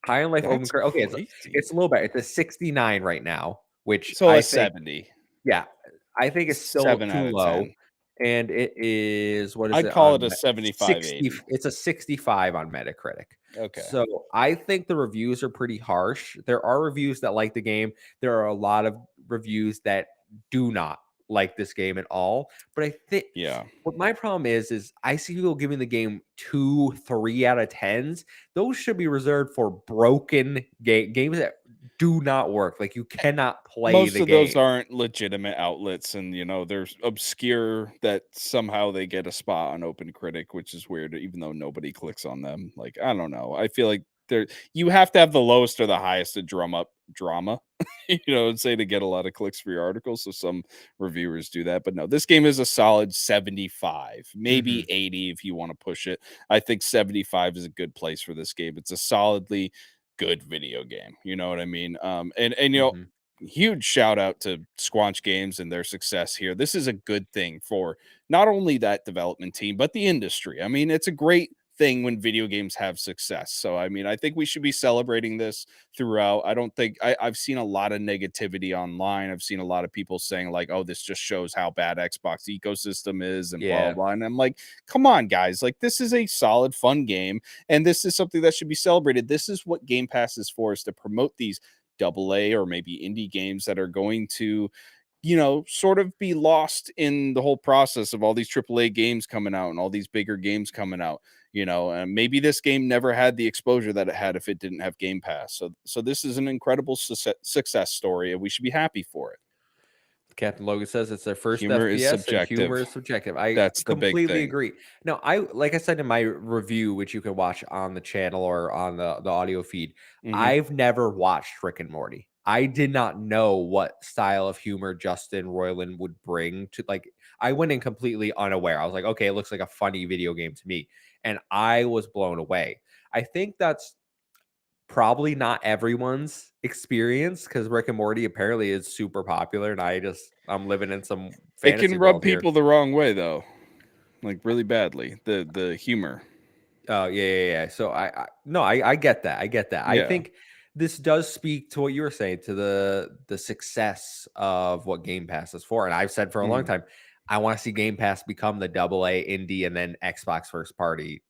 High on Life Open That's Critic. Okay, crazy. it's a little better. It's a 69 right now, which So I a think, 70. yeah, I think it's still 7 too out of low, 10. and it is what is I'd it call it on a 75, 60? 80. It's a 65 on Metacritic. Okay. So I think the reviews are pretty harsh. There are reviews that like the game. There are a lot of reviews that do not like this game at all. But I think Yeah. what my problem is I see people giving the game 2, 3 out of 10s. Those should be reserved for broken games that do not work. Like, you cannot play Most the of those game. aren't legitimate outlets, and there's obscure that somehow they get a spot on Open Critic, which is weird, even though nobody clicks on them. Like, I don't know. I feel like you have to have the lowest or the highest to drum up drama, and say to get a lot of clicks for your articles. So some reviewers do that, but no, this game is a solid 75, maybe Mhm, 80 if you want to push it. I think 75 is a good place for this game. It's a solidly good video game. You know what I mean? And mhm. huge shout out to Squanch Games and their success here. This is a good thing for not only that development team, but the industry. I mean, it's a great thing when video games have success. So, I mean, I think we should be celebrating this throughout. I don't think I've seen a lot of negativity online. I've seen a lot of people saying, like, oh, this just shows how bad Xbox ecosystem is and blah, blah, Yeah. blah. And I'm like, come on, guys. Like, this is a solid, fun game. And this is something that should be celebrated. This is what Game Pass is for, is to promote these double A or maybe indie games that are going to, sort of be lost in the whole process of all these triple A games coming out and all these bigger games coming out. And maybe this game never had the exposure that it had if it didn't have Game Pass. So this is an incredible success story, and we should be happy for it. Captain Logan says it's their first Humor is FPS and humor subjective. is subjective. I That's the big completely thing. agree. Now, like I said in my review, which you can watch on the channel or on the audio feed, Hmm. I've never watched Rick and Morty. I did not know what style of humor Justin Roiland would bring to, like, I went in completely unaware. I was like, okay, it looks like a funny video game to me. And I was blown away. I think that's probably not everyone's experience because Rick and Morty apparently is super popular, and I'm living in some It fantasy can rub world here. people the wrong way though, like really badly. The humor. Oh, yeah, yeah, yeah. So I no, I get that. I get that. I Yeah. think this does speak to what you were saying, to the success of what Game Pass is for. And I've said for a long Mhm. time, I want to see Game Pass become the double A indie and then Xbox first party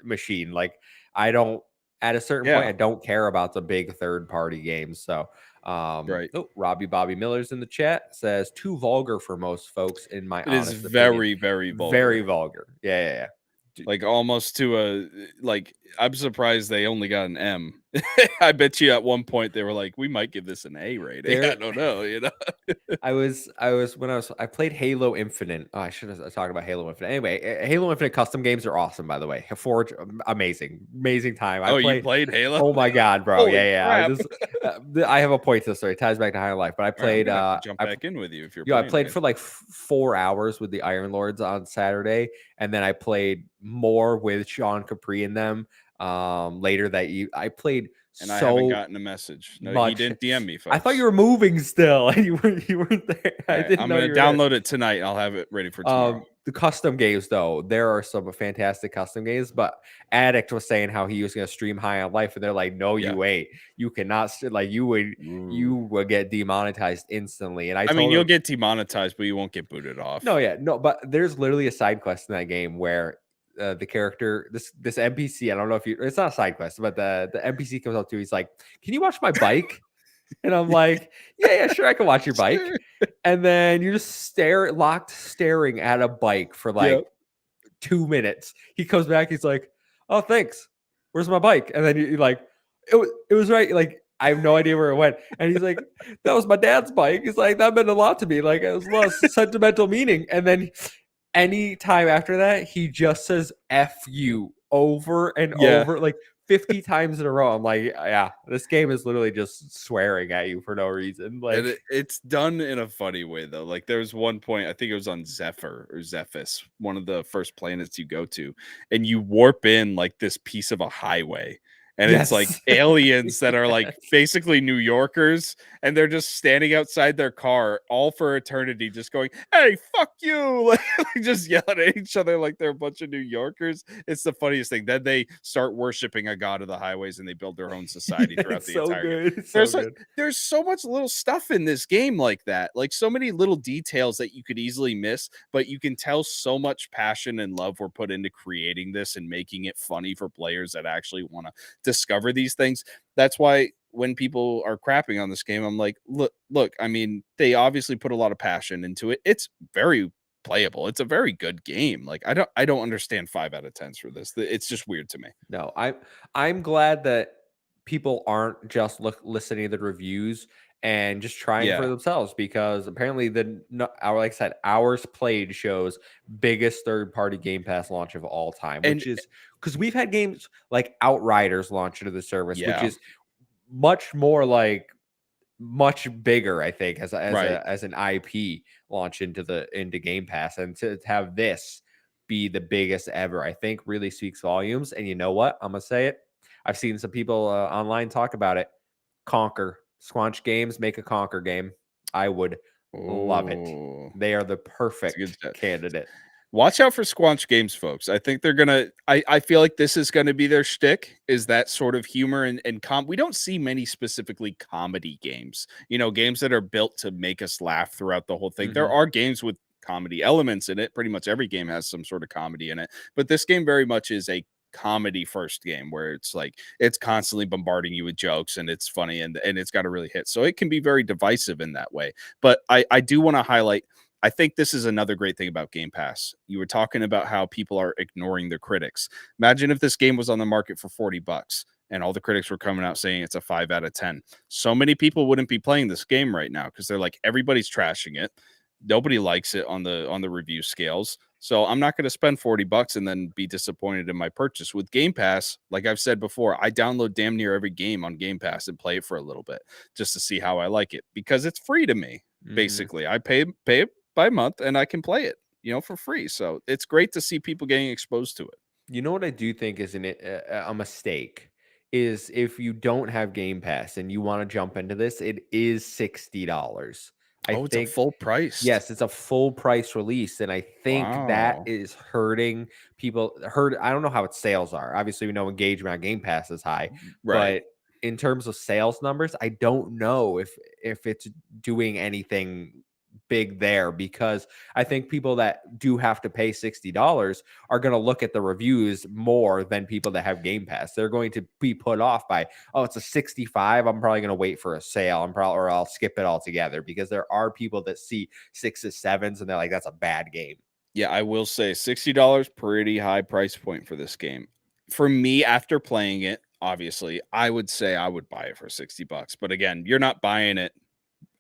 machine. Like, I don't, at a certain point, Yeah. I don't care about the big third party games. So Right. oh, Robbie Bobby Miller's in the chat, says too vulgar for most folks, in my It is honest opinion. very, very Very vulgar. vulgar. Yeah, yeah, yeah. Like almost to a like I'm surprised they only got an M. I bet you at one point they were like, we might give this an A rating. I There, don't know, you know. I played Halo Infinite. Oh, I should have talked about Halo Infinite. Anyway, Halo Infinite custom games are awesome, by the way. Forge, amazing time. I Oh, you played. played Halo? Oh my god, bro! Holy Yeah. crap! I have a point to the story. It ties back to High Life, but I All right, I'm played. gonna have to jump back in with you if you're I playing played Halo. for like 4 hours with the Iron Lords on Saturday, and then I played more with Sean Capri and them later that I played And I haven't so gotten a message. No, he much. didn't DM me, folks. I thought you were moving still, and you weren't there. All I right, didn't I'm know gonna you were there. download it tonight. I'll have it ready for tomorrow. The custom games, though, there are some fantastic custom games. But Addict was saying how he was going to stream High on Life, and they're like, "No, Yeah. you ain't. You cannot. Like you would get demonetized instantly." And I mean, told you'll him, get demonetized, but you won't get booted off. no, but there's literally a side quest in that game where the character, this NPC, I don't know if it's not a side quest, but the NPC comes up to you, he's like, "Can you watch my bike?" And I'm like, yeah, sure, I can watch your bike. Sure. And then you just staring at a bike for like 2 minutes. He comes back, he's like, "Oh, thanks. Where's my bike?" And then you're like, it was right. Like, I have no idea where it went. And he's like, "That was my dad's bike." He's like, "That meant a lot to me. Like, it was a lot of sentimental meaning." And then any time after that, he just says F you over and Yeah. over, like 50 times in a row. I'm like, yeah, this game is literally just swearing at you for no reason. Like, And it's done in a funny way though. Like there was one point, I think it was on Zephyr or Zephys, one of the first planets you go to, and you warp in like this piece of a highway. And it's like yes. aliens that are like basically New Yorkers, and they're just standing outside their car all for eternity, just going, "Hey, fuck you!" Like just yelling at each other like they're a bunch of New Yorkers. It's the funniest thing. Then they start worshiping a god of the highways, and they build their own society Yeah, throughout it's the so entire game. good. It's There's so like good. there's so much little stuff in this game like that, like so many little details that you could easily miss, but you can tell so much passion and love were put into creating this and making it funny for players that actually want to discover these things. That's why when people are crapping on this game, I'm like, look, I mean, they obviously put a lot of passion into it. It's very playable. It's a very good game. Like I don't understand 5 out of 10s for this. It's just weird to me. No, I'm glad that people aren't just listening to the reviews and just trying for Yeah. themselves, because apparently our, like I said, hours played shows biggest third party Game Pass launch of all time, And which is because we've had games like Outriders launch into the service, which yeah, is much more like much bigger, I think, right. as an IP launch into Game Pass, and to have this be the biggest ever, I think really speaks volumes. And you know what? I'm gonna say it. I've seen some people online talk about it. Conquer Squanch Games make a Conquer game. I would love it. Oh, They are the it's a good perfect set. candidate. Watch out for Squanch Games, folks. I think they're gonna. I feel like this is gonna be their shtick. Is that sort of humor and we don't see many specifically comedy games. You know, games that are built to make us laugh throughout the whole thing. There Mhm. are games with comedy elements in it. Pretty much every game has some sort of comedy in it. But this game very much is a comedy first game where it's like it's constantly bombarding you with jokes and it's funny and it's got to really hit. So it can be very divisive in that way. But I do want to highlight, I think this is another great thing about Game Pass. You were talking about how people are ignoring their critics. Imagine if this game was on the market for $40 and all the critics were coming out saying it's a 5 out of 10. So many people wouldn't be playing this game right now because they're like, everybody's trashing it. Nobody likes it on the review scales. So I'm not going to spend $40 and then be disappointed in my purchase. With Game Pass, like I've said before, I download damn near every game on Game Pass and play it for a little bit just to see how I like it because it's free to me. Mhm. Basically, I pay by month and I can play it, for free. So it's great to see people getting exposed to it. You know what I do think is a mistake is if you don't have Game Pass and you want to jump into this, it is $60. I Oh, it's a think full price. yes, it's a full price release, and I think that Wow. is hurting people. I don't know how its sales are. Obviously, we know engagement on Game Pass is high, Right. but in terms of sales numbers, I don't know if it's doing anything big there, because I think people that do have to pay $60 are going to look at the reviews more than people that have Game Pass. They're going to be put off by, oh, it's a 65. I'm probably going to wait for a sale. Or I'll skip it altogether, because there are people that see 6s, 7s and they're like, that's a bad game. Yeah, I will say $60, pretty high price point for this game. for me, after playing it, obviously, I would say I would buy it for $60. But again, you're not buying it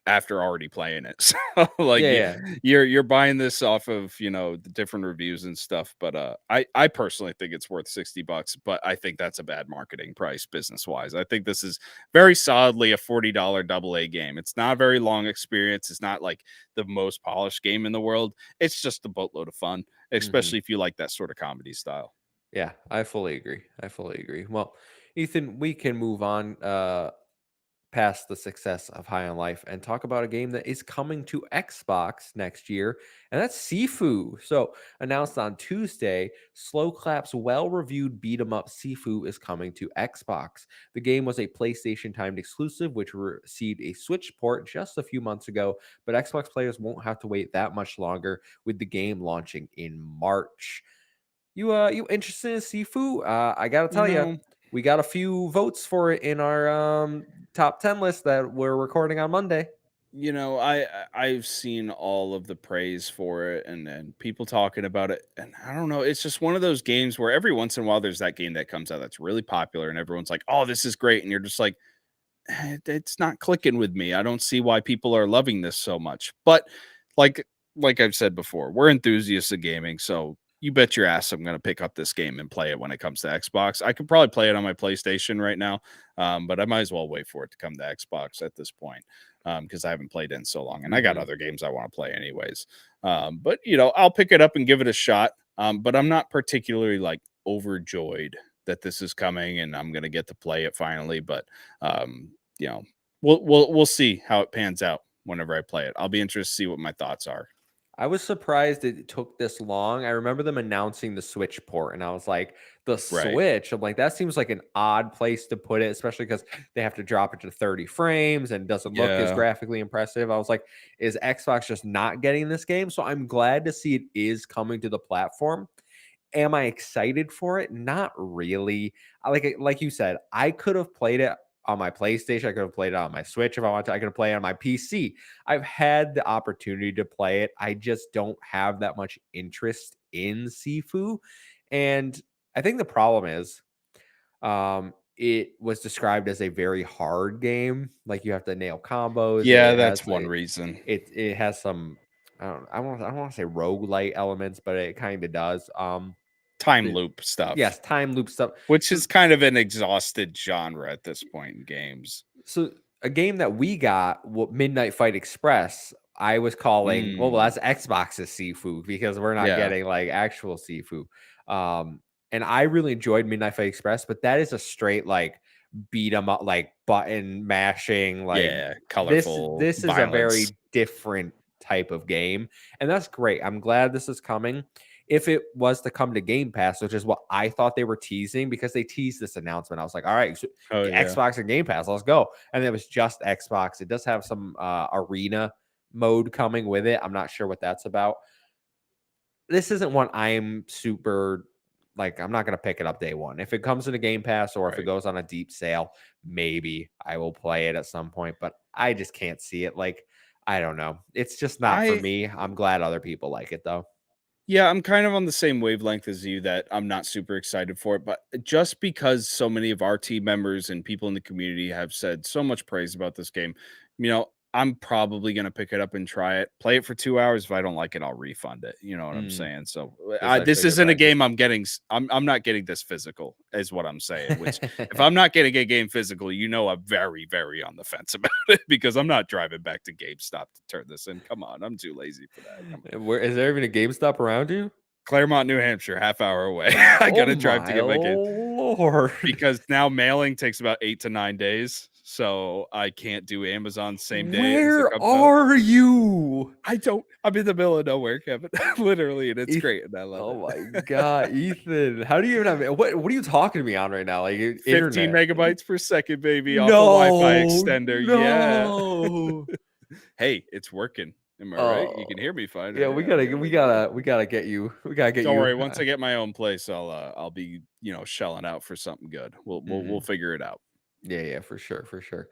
after already playing it. So like Yeah, yeah. you're buying this off of, the different reviews and stuff. But I personally think it's worth $60, but I think that's a bad marketing price business wise. I think this is very solidly a $40 double A game. It's not a very long experience. It's not like the most polished game in the world. It's just a boatload of fun, Mhm. especially if you like that sort of comedy style. Yeah, I fully agree. I fully agree. Well, Ethan, we can move on past the success of High on Life and talk about a game that is coming to Xbox next year, and that's Sifu. So, announced on Tuesday, Slow Clap's well-reviewed beat 'em up Sifu is coming to Xbox. The game was a PlayStation timed exclusive, which received a Switch port just a few months ago, but Xbox players won't have to wait that much longer with the game launching in March. You interested in Sifu? I gotta You tell you, know, we got a few votes for it in our top 10 list that we're recording on Monday. I've seen all of the praise for it and people talking about it, and I don't know, it's just one of those games where every once in a while there's that game that comes out that's really popular and everyone's like, "Oh, this is great." And you're just like, it's not clicking with me. I don't see why people are loving this so much. But like like I've said before, we're enthusiasts of gaming, so you bet your ass I'm going to pick up this game and play it when it comes to Xbox. I could probably play it on my PlayStation right now, but I might as well wait for it to come to Xbox at this point because I haven't played it in so long, and I got Mhm. other games I want to play anyways. But I'll pick it up and give it a shot. But I'm not particularly like overjoyed that this is coming and I'm going to get to play it finally. But um, you know, we'll see how it pans out whenever I play it. I'll be interested to see what my thoughts are. I was surprised it took this long. I remember them announcing the Switch port, and I was like, the Right. Switch? I'm like, that seems like an odd place to put it, especially because they have to drop it to 30 frames and doesn't look as Yeah. graphically impressive. I was like, is Xbox just not getting this game? So I'm glad to see it is coming to the platform. Am I excited for it? Not really. Like you said, I could have played it on my PlayStation. I could have played it on my Switch if I wanted to. I could have played it on my PC. I've had the opportunity to play it. I just don't have that much interest in Sifu. And I think the problem is it was described as a very hard game. Like you have to nail combos. Yeah, that's one reason. It has some I don't want to say roguelite elements, but it kind of does. Time the loop stuff, Yes, time loop stuff. which So is kind of an exhausted genre at this point in games. so a game that we got, Midnight Fight Express, I was calling, well, Mm, that's Xbox's Sifu because we're not yeah. getting like actual Sifu. And I really enjoyed Midnight Fight Express, but that is a straight like beat 'em up, like button mashing, like Yeah, this colorful this is a violence. very different type of game, and that's great. I'm glad this is coming. If it was to come to Game Pass, which is what I thought they were teasing because they teased this announcement, I was like, all right, so Oh, yeah. Xbox and Game Pass, let's go. And it was just Xbox. It does have some arena mode coming with it. I'm not sure what that's about. This isn't one I'm super like. I'm not going to pick it up day one. If it comes in a Game Pass or if it Right. goes on a deep sale, maybe I will play it at some point. But I just can't see it. Like, I don't know. It's just not for I me. I'm glad other people like it though. Yeah, I'm kind of on the same wavelength as you that I'm not super excited for it, but just because so many of our team members and people in the community have said so much praise about this game, I'm probably going to pick it up and try it. Play it for 2 hours. If I don't like it, I'll refund it. You know what I'm Mm, saying? So guess I this should get isn't a practice. game I'm getting. I'm not getting this physical, is what I'm saying. Which, if I'm not getting a game physical, I'm very, very on the fence about it because I'm not driving back to GameStop to turn this in. Come on, I'm too lazy for that. Come on. Where is there even a GameStop around you? Claremont, New Hampshire, half hour away. I Oh gotta drive to my get my kid lord. because now mailing takes about 8 to 9 days, so I can't do Amazon same day as it Where comes out. are you? I'm in the middle of nowhere, Kevin, literally, and it's Eth great, and I love Oh my it. god, Ethan. How do you even have what are you talking to me on right now? Like, 15 internet? megabytes per second, baby, off a Wi-Fi No, extender, yeah. no. Hey, it's working. Am I right? You Oh, can hear me fine, yeah, right? we Yeah, gotta good, we we're good. gotta we gotta get you. We gotta get Don't you. worry, once I get my own place, I'll be, shelling out for something good. We'll Mhm. figure it out. Yeah, yeah, for sure, for sure.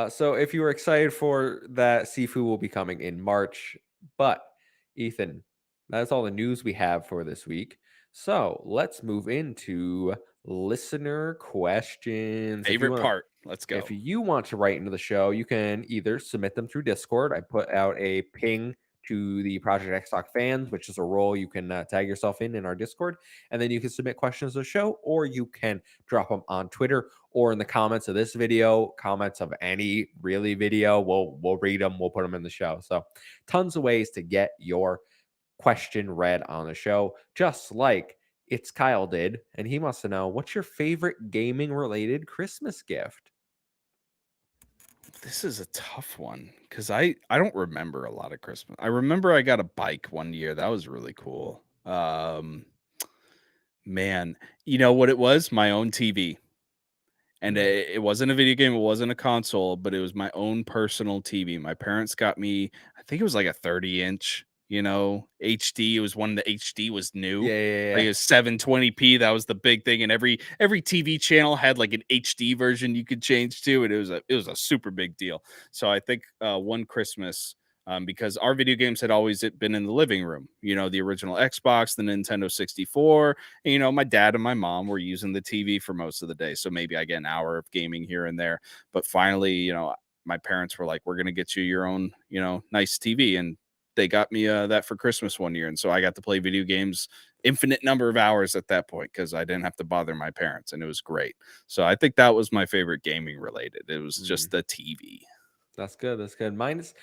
So if you were excited for that, Sifu will be coming in March. But Ethan, that's all the news we have for this week. So let's move into listener questions. Favorite part. Let's go. If you want to write into the show, you can either submit them through Discord. I put out a ping to the Project XTalk fans, which is a role you can tag yourself in our Discord, and then you can submit questions to the show, or you can drop them on Twitter or in the comments of this video, comments of any really video. We'll read them, we'll put them in the show. So tons of ways to get your question read on the show, just like it's Kyle did, and he wants to know, what's your favorite gaming related Christmas gift? This is a tough one because I don't remember a lot of Christmas. I remember I got a bike one year. That was really cool. Man, you know what it was? My own TV. And it wasn't a video game, it wasn't a console, but it was my own personal TV. My parents got me, I think it was like a 30-inch, HD. It was when the HD was new. Yeah, yeah, Like yeah. it was 720p. That was the big thing. And every TV channel had like an HD version you could change to. And it was a super big deal. So I think one Christmas, because our video games had always been in the living room, the original Xbox, the Nintendo 64. And, my dad and my mom were using the TV for most of the day. So maybe I get an hour of gaming here and there. But finally, my parents were like, we're going to get you your own, nice TV. And they got me that for Christmas one year. And so I got to play video games infinite number of hours at that point because I didn't have to bother my parents. And it was great. So I think that was my favorite gaming related. It was just the TV. That's good. That's good. Mine's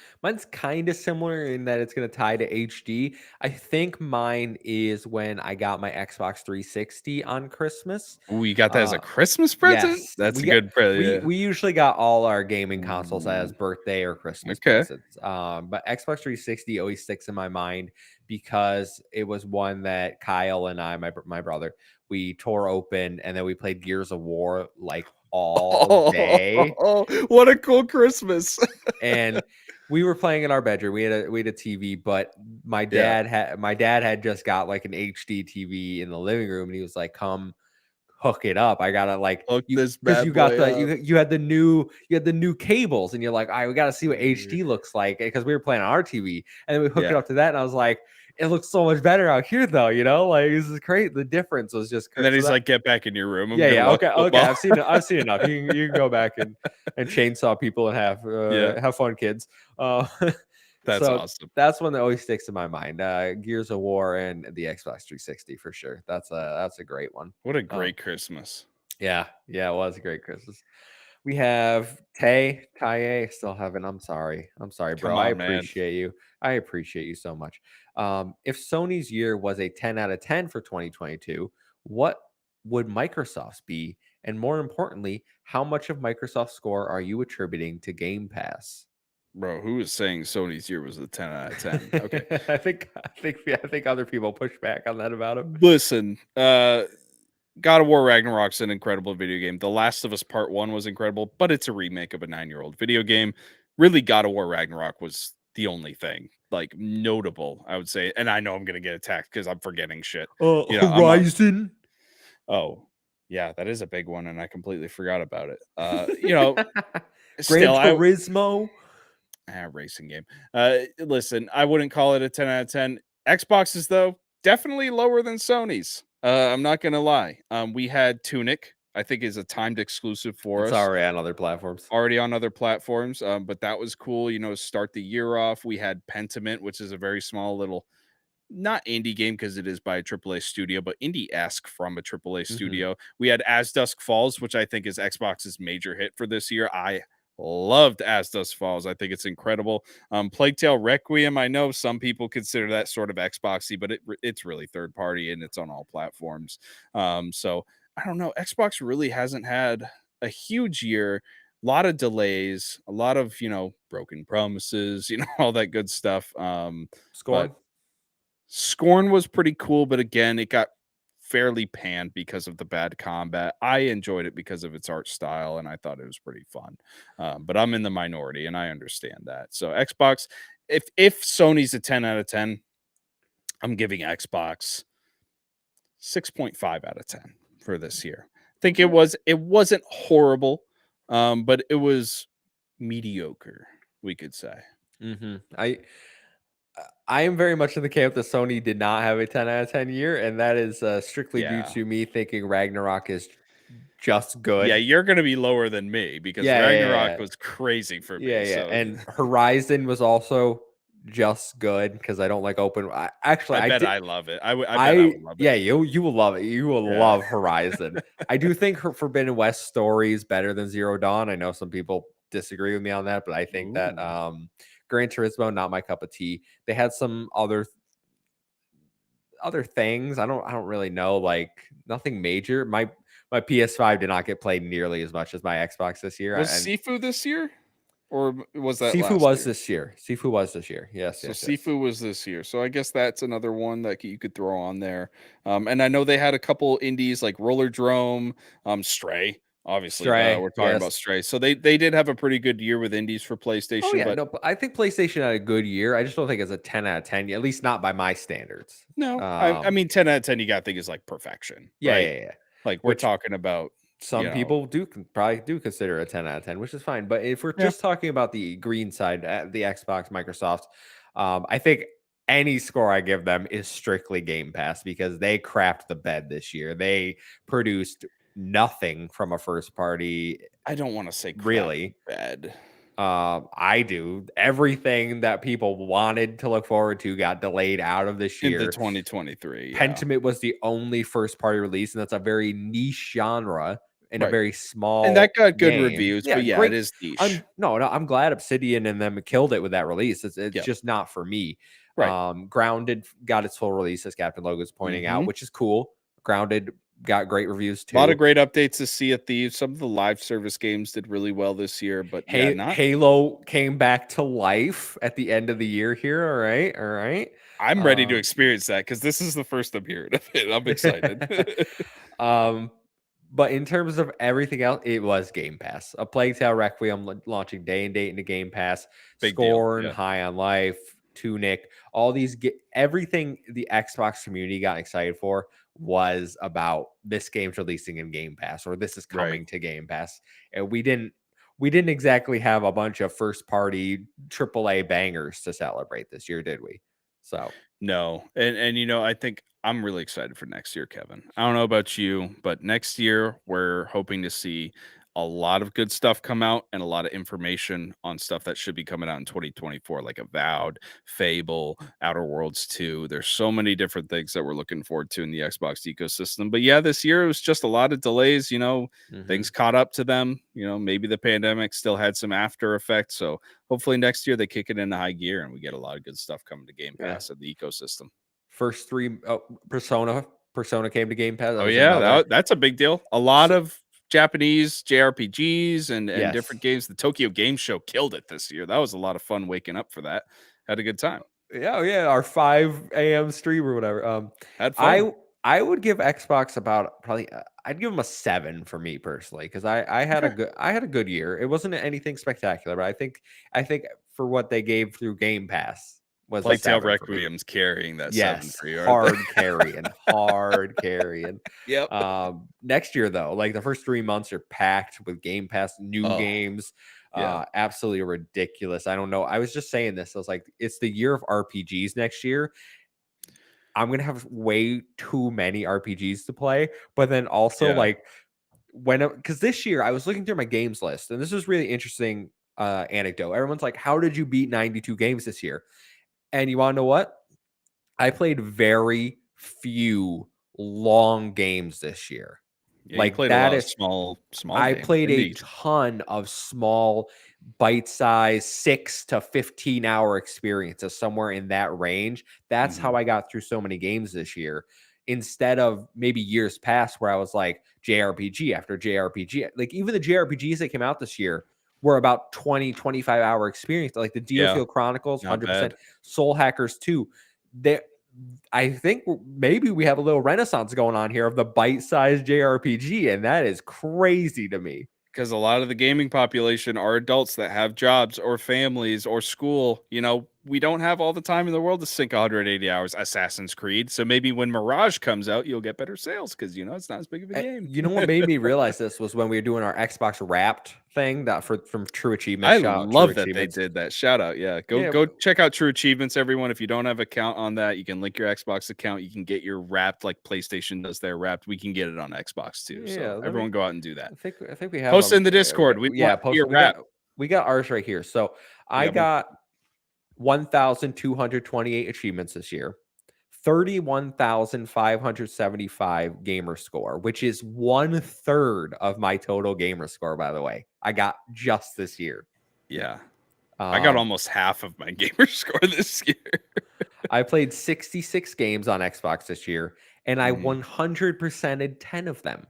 kind of similar in that it's going to tie to HD. I think mine is when I got my Xbox 360 on Christmas. Ooh, you got that as a Christmas present? Yes, That's a good present. Yeah. we usually got all our gaming consoles as birthday or Christmas Okay. presents. But Xbox 360 always sticks in my mind because it was one that Kyle and I, my brother, we tore open, and then we played Gears of War like all day. Oh, what a cool Christmas. And we were playing in our bedroom. We had a TV, but my dad had just got like an HD TV in the living room, and he was like, "Come hook it up. I gotta like Hook you this because bad you got boy the up." you had the new cables, and you're like, all right, we gotta see what HD looks like because we were playing on our TV, and then we hooked it Yeah. up to that, and I was like, it looks so much better out here though, like this is great. The difference was just And then crazy. he's like, "Get back in your room. I'm Yeah, gonna yeah, watch okay, football." I've seen enough. You can go back and chainsaw people and Yeah. have fun, kids. That's So awesome. that's one that always sticks in my mind. Gears of War and the Xbox 360 for sure. That's a great one. What a great Christmas. Yeah, it was a great Christmas. We have Taye. Still haven't. I'm sorry, Come bro. I on, man. appreciate you. I appreciate you so much. If Sony's year was a 10 out of 10 for 2022, what would Microsoft's be? And more importantly, how much of Microsoft's score are you attributing to Game Pass? Bro, who is saying Sony's year was a 10 out of 10? Okay. I think other people push back on that about him. Listen, God of War Ragnarok's an incredible video game. The Last of Us Part 1 was incredible, but it's a remake of a 9-year-old video game. Really, God of War Ragnarok was the only thing like notable, I would say. And I know I'm gonna get attacked because I'm forgetting shit. Horizon. Oh, yeah, that is a big one, and I completely forgot about it. Gran Still, Turismo. racing game. Listen, I wouldn't call it a 10 out of 10. Xboxes, though, definitely lower than Sony's. I'm not gonna lie. We had Tunic, I think is a timed exclusive for It's us. already on other platforms. Already on other platforms. But that was cool, start the year off. We had Pentiment, which is a very small little not indie game because it is by a AAA studio, but indie-esque from a AAA studio. We had As Dusk Falls, which I think is Xbox's major hit for this year. I loved As Dusk Falls. I think it's incredible. Plague Tale Requiem, I know some people consider that sort of Xboxy, but it's really third party and it's on all platforms. So I don't know. Xbox really hasn't had a huge year. A lot of delays, a lot of broken promises, all that good stuff. Scorn. Scorn was pretty cool, but again, it got fairly panned because of the bad combat. I enjoyed it because of its art style, and I thought it was pretty fun. But I'm in the minority, and I understand that. So Xbox, if Sony's a 10 out of 10, I'm giving Xbox 6.5 out of 10 for this year. I think it wasn't horrible, but it was mediocre, we could say. I am very much in the camp that Sony did not have a 10 out of 10 year, and that is strictly due Yeah. to me thinking Ragnarok is just Yeah, good. you're gonna be lower than me because Yeah, yeah, Ragnarok yeah, was crazy for yeah, me. yeah. So And Horizon was also just good because I don't like open. Actually, I I bet did. I love it. I bet I would love it. Yeah, you will love it. You will Yeah. love Horizon. I do think Forbidden West story is better than Zero Dawn. I know some people disagree with me on that, but I think that Ooh. Gran Turismo not my cup of tea. They had some other things. I don't really know, like nothing major. My PS5 did not get played nearly as much as my Xbox this year. Was And Sifu this year? Or was that Sifu last was year? this year. Sifu was this year. Yes, So yes, yes. Sifu was this year. So I guess that's another one that you could throw on there. And I know they had a couple indies like Roller Drome, Stray. Obviously, Stray, we're talking about yes. Stray. So they did have a pretty good year with indies for Oh PlayStation, yeah, but no, but I think PlayStation had a good year. I just don't think it's a 10 out of 10, at least not by my standards. no, I mean 10 out of 10 you gotta think is like perfection, Yeah, right? yeah, yeah. Like we're Which talking about, you some know, people probably do consider a 10 out of 10, which is fine. But if we're yeah, just talking about the green side, the Xbox, Microsoft, I think any score I give them is strictly Game Pass because they crapped the bed this year. They produced nothing from a first party, I don't want to say crap the really. bed I do. Everything that people wanted to look forward to got delayed out of this into year. 2023. Yeah. Pentiment was the only first party release, and that's a very niche genre in a Right. very And that small got good game. reviews, Yeah, but yeah, it great. is niche. I'm glad Obsidian and them killed it with that release. It's Yep. just not for me. Right. Grounded got its full release, as Captain Logan's pointing out, Mhm. which is cool. Grounded got great reviews A lot of too. great updates to Sea of Thieves. Some of the live service games did really well this year, but yeah, not. Halo came back to life at the end of the year here. All right, all right. I'm ready to experience that because this is the first I'm hearing of it. I'm excited. um, but in terms of everything else, it was Game Pass. A Plague Tale Requiem launching day and date into Game Pass. Big deal. Scorn, Yeah. High on Life, Tunic, all these everything the Xbox community got excited for was about this game's releasing in Game Pass or this is Right. coming to Game Pass. And we didn't exactly have a bunch of first party AAA bangers to celebrate this year, did we? So No. And I think I'm really excited for next year, Kevin. I don't know about you, but next year we're hoping to see a lot of good stuff come out and a lot of information on stuff that should be coming out in 2024, like Avowed, Fable, Outer Worlds 2. There's so many different things that we're looking forward to in the Xbox ecosystem. But yeah, this year it was just a lot of delays, things caught up to them. Maybe the pandemic still had some after effects. So hopefully next year they kick it into high gear and we get a lot of good stuff coming to Game yeah. Pass of the ecosystem. First three Persona came to Game Pass. That Oh was yeah, another. that's a big deal. A lot of Japanese JRPGs and different Yes. games. The Tokyo Game Show killed it this year. That was a lot of fun waking up for that. Had a good time. Yeah, oh, yeah, our 5 a.m. stream or whatever. Had fun. I would give Xbox about probably I'd give them a 7 for me personally because I had a Okay. good year. It wasn't anything spectacular, but I think for what they gave through Game Pass was a Plague Tale 7 for me. Requiem's carrying that 7 Yes, for you, aren't they? hard carrying, hard carrying. Yep. Next year though, like the first 3 months are packed with Game Pass, new Oh, games, yeah. absolutely ridiculous. I don't know. I was just saying this. I was like, it's the year of RPGs next year. I'm gonna have way too many RPGs to play, but then also Yeah. like because this year I was looking through my games list, and this is really interesting anecdote. Everyone's like, "How did you beat 92 games this year?" And you want to know what? I played very few long games this year. Yeah, you Like played a that lot of is small I games. played a Indeed. ton of small bite-sized 6 to 15-hour experiences somewhere in that range. That's how Mhm. I got through so many games this year instead of maybe years past where I was like JRPG after JRPG. Like even the JRPGs that came out this year were about 20, 25-hour experience. Like the Yeah, Geofield Chronicles, not 100%. bad. Soul Hackers 2. They I think maybe we have a little renaissance going on here of the bite-sized JRPG, and that is crazy to me. Because a lot of the gaming population are adults that have jobs or families or school, we don't have all the time in the world to sink 180 hours Assassin's Creed. So maybe when Mirage comes out, you'll get better sales because it's not as big of a game. You know what made me realize this was when we were doing our Xbox Wrapped thing that from True Achievements. I Shout out love True that they Achievements. did that. Shout out. Yeah. Yeah. Go check out True Achievements, everyone. If you don't have an account on that, you can link your Xbox account. You can get your Wrapped like PlayStation does their Wrapped. We can get it on Xbox too. Yeah, So everyone go out and do that. I think we have Post them. in the Discord. We Yeah, want your post. Wrapped. We got ours right here. So I got one. got 1,228 achievements this year. 31,575 gamer score, which is 1/3 of my total gamer score, by the way. I got just this year. Yeah. I got almost half of my gamer score this year. I played 66 games on Xbox this year, and I 100%ed 10 of them.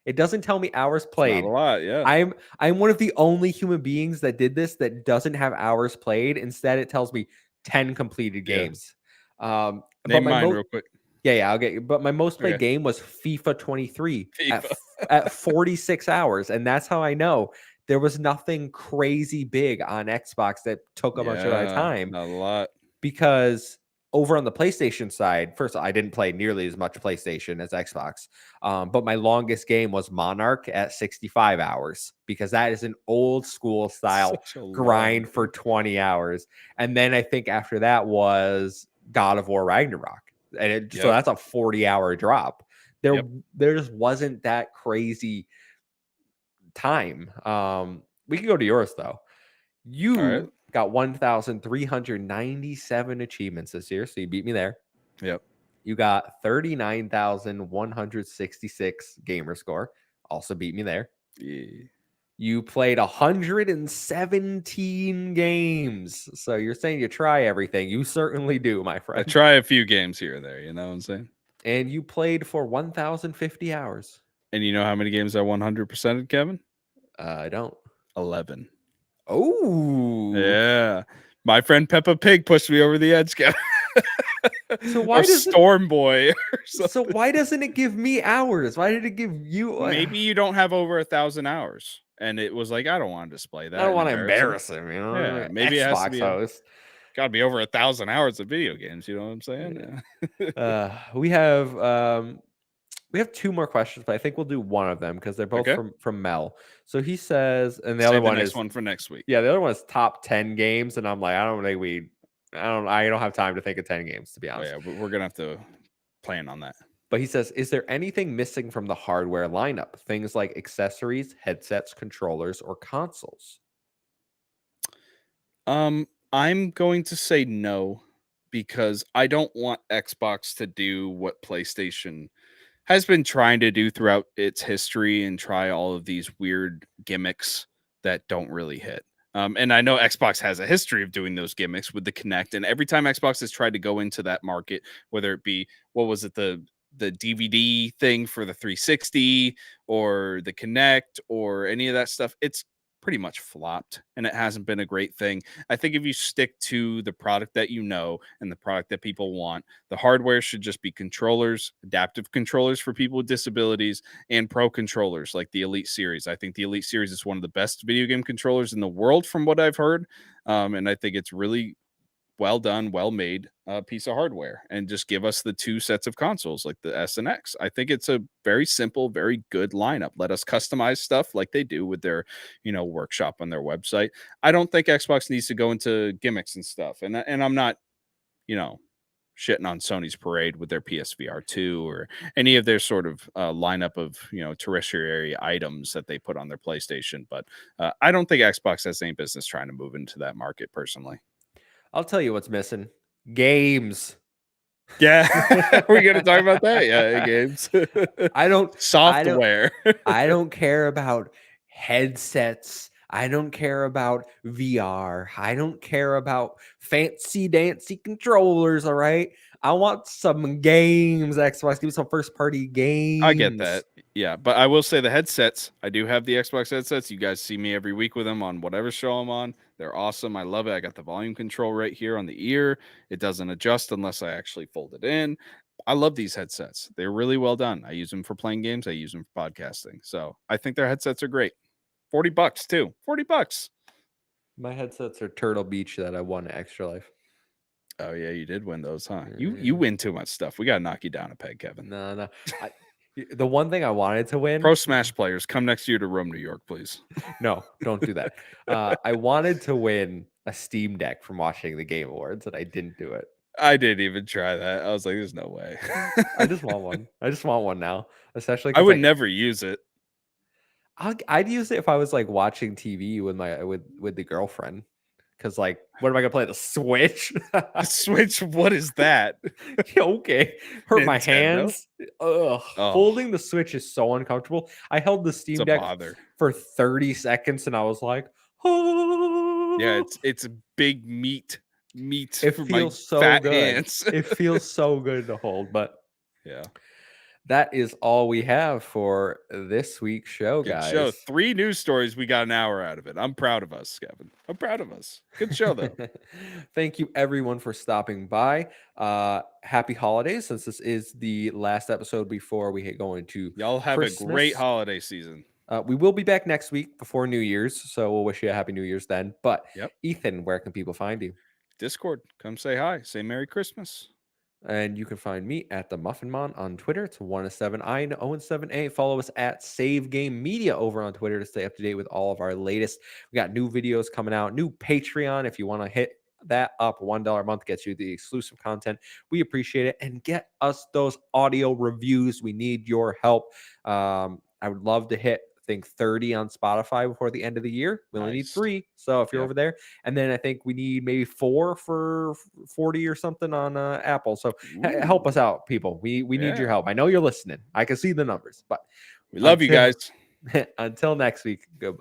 It doesn't tell me hours played. Not a lot, yeah. I'm one of the only human beings that did this that doesn't have hours played. Instead, it tells me 10 completed games. Name but mine real quick. Yeah, I'll get you. But my most played game was FIFA 23 at 46 hours. And that's how I know there was nothing crazy big on Xbox that took a bunch of my time. Not a lot. Because over on the PlayStation side, first, I didn't play nearly as much PlayStation as Xbox. But my longest game was Monarch at 65 hours because that is an old school style grind for 20 hours. And then I think after that was God of War Ragnarok. And so that's a 40-hour drop. There just wasn't that crazy time. We can go to yours though. You got 1,397 achievements this year, so you beat me there. Yep. You got 39,166 gamer score, also beat me there. Yeah. You played 117 games, so you're saying you try everything. You certainly do, my friend. I try a few games here or there, you know what I'm saying? And you played for 1,050 hours. And you know how many games I 100%ed, Kevin? I don't. 11. Oh, yeah. My friend Peppa Pig pushed me over the edge, Kevin. So why does Storm Boy? So why doesn't it give me hours? Why did it give you? Maybe you don't have over 1,000 hours, and it was like I don't want to display that. I don't want to embarrass him, you know. Yeah, maybe Xbox it has to be host. Got to be over 1,000 hours of video games. You know what I'm saying? Yeah. We have two more questions, but I think we'll do one of them because they're both from Mel. So he says, and the other one is one for next week. Yeah, the other one is top 10 games, and I'm like, I don't have time to think of 10 games, to be honest. Oh, yeah, we're gonna have to plan on that. But he says, is there anything missing from the hardware lineup? Things like accessories, headsets, controllers, or consoles? I'm going to say no because I don't want Xbox to do what PlayStation has been trying to do throughout its history and try all of these weird gimmicks that don't really hit. And I know Xbox has a history of doing those gimmicks with the Kinect, and every time Xbox has tried to go into that market, whether it be the DVD thing for the 360 or the Kinect or any of that stuff, it's pretty much flopped, and it hasn't been a great thing. I think if you stick to the product that you know and the product that people want, the hardware should just be controllers, adaptive controllers for people with disabilities, and pro controllers like the Elite Series. I think the Elite Series is one of the best video game controllers in the world from what I've heard, and I think it's really well done, well made piece of hardware, and just give us the two sets of consoles like the S and X. I think it's a very simple, very good lineup. Let us customize stuff like they do with their, workshop on their website. I don't think Xbox needs to go into gimmicks and stuff. And I'm not, shitting on Sony's parade with their PSVR 2 or any of their sort of lineup of, tertiary items that they put on their PlayStation. But I don't think Xbox has any business trying to move into that market personally. I'll tell you what's missing. Games. Yeah. We're going to talk about that. Yeah, games. Software. I don't care about headsets. I don't care about VR. I don't care about fancy dancy controllers, all right? I want some games, Xbox. Give me some first party games. I get that. Yeah, but I will say the headsets. I do have the Xbox headsets. You guys see me every week with them on whatever show I'm on. They're awesome. I love it. I got the volume control right here on the ear. It doesn't adjust unless I actually fold it in. I love these headsets. They're really well done. I use them for playing games. I use them for podcasting. So I think their headsets are great. $40 too. $40. My headsets are Turtle Beach that I won at Extra Life. Oh yeah, you did win those, huh? You Yeah. win too much stuff. We gotta knock you down a peg, Kevin. No. The one thing I wanted to win. Pro Smash players, come next year to Rome, New York, please. No, don't do that. I wanted to win a Steam Deck from watching the Game Awards, and I didn't do it. I didn't even try that. I was like, there's no way. I just want one. I just want one now, especially I because would never use it. I'd use it if I was like watching TV with my with the girlfriend. Because like, what am I gonna play? The Switch? Switch, what is that? Okay, hurt my Nintendo? hands. Ugh, Oh. holding the Switch is so uncomfortable. I held the It's Steam a Deck bother. for 30 seconds, and I was like, oh. Yeah, it's a big meat It for feels my so fat good. hands. It feels so good to hold, but Yeah, that is all we have for this week's show, good guys. show. 3 news stories. We got an hour out of it. I'm proud of us, Kevin. I'm proud of us. Good show, though. Thank you, everyone, for stopping by. Happy holidays, since this is the last episode before we go into Y'all have Christmas. a great holiday season. We will be back next week before New Year's, so we'll wish you a happy New Year's then. But Yep. Ethan, where can people find you? Discord, come say hi. Say Merry Christmas. And you can find me at the Muffin Mon on Twitter. It's 1-7I-0-7A. Follow us at Save Game Media over on Twitter to stay up to date with all of our latest. We got new videos coming out, new Patreon. If you want to hit that up, $1 a month gets you the exclusive content. We appreciate it. And get us those audio reviews. We need your help. I would love to hit, I think, 30 on Spotify before the end of the year. We only need Nice. 3. So if you're Yep. over there, and then I think we need maybe 4 for 40 or something on Apple. So help us out, people. We need your Yeah. help. I know you're listening. I can see the numbers, but We love you guys. Until next week, goodbye.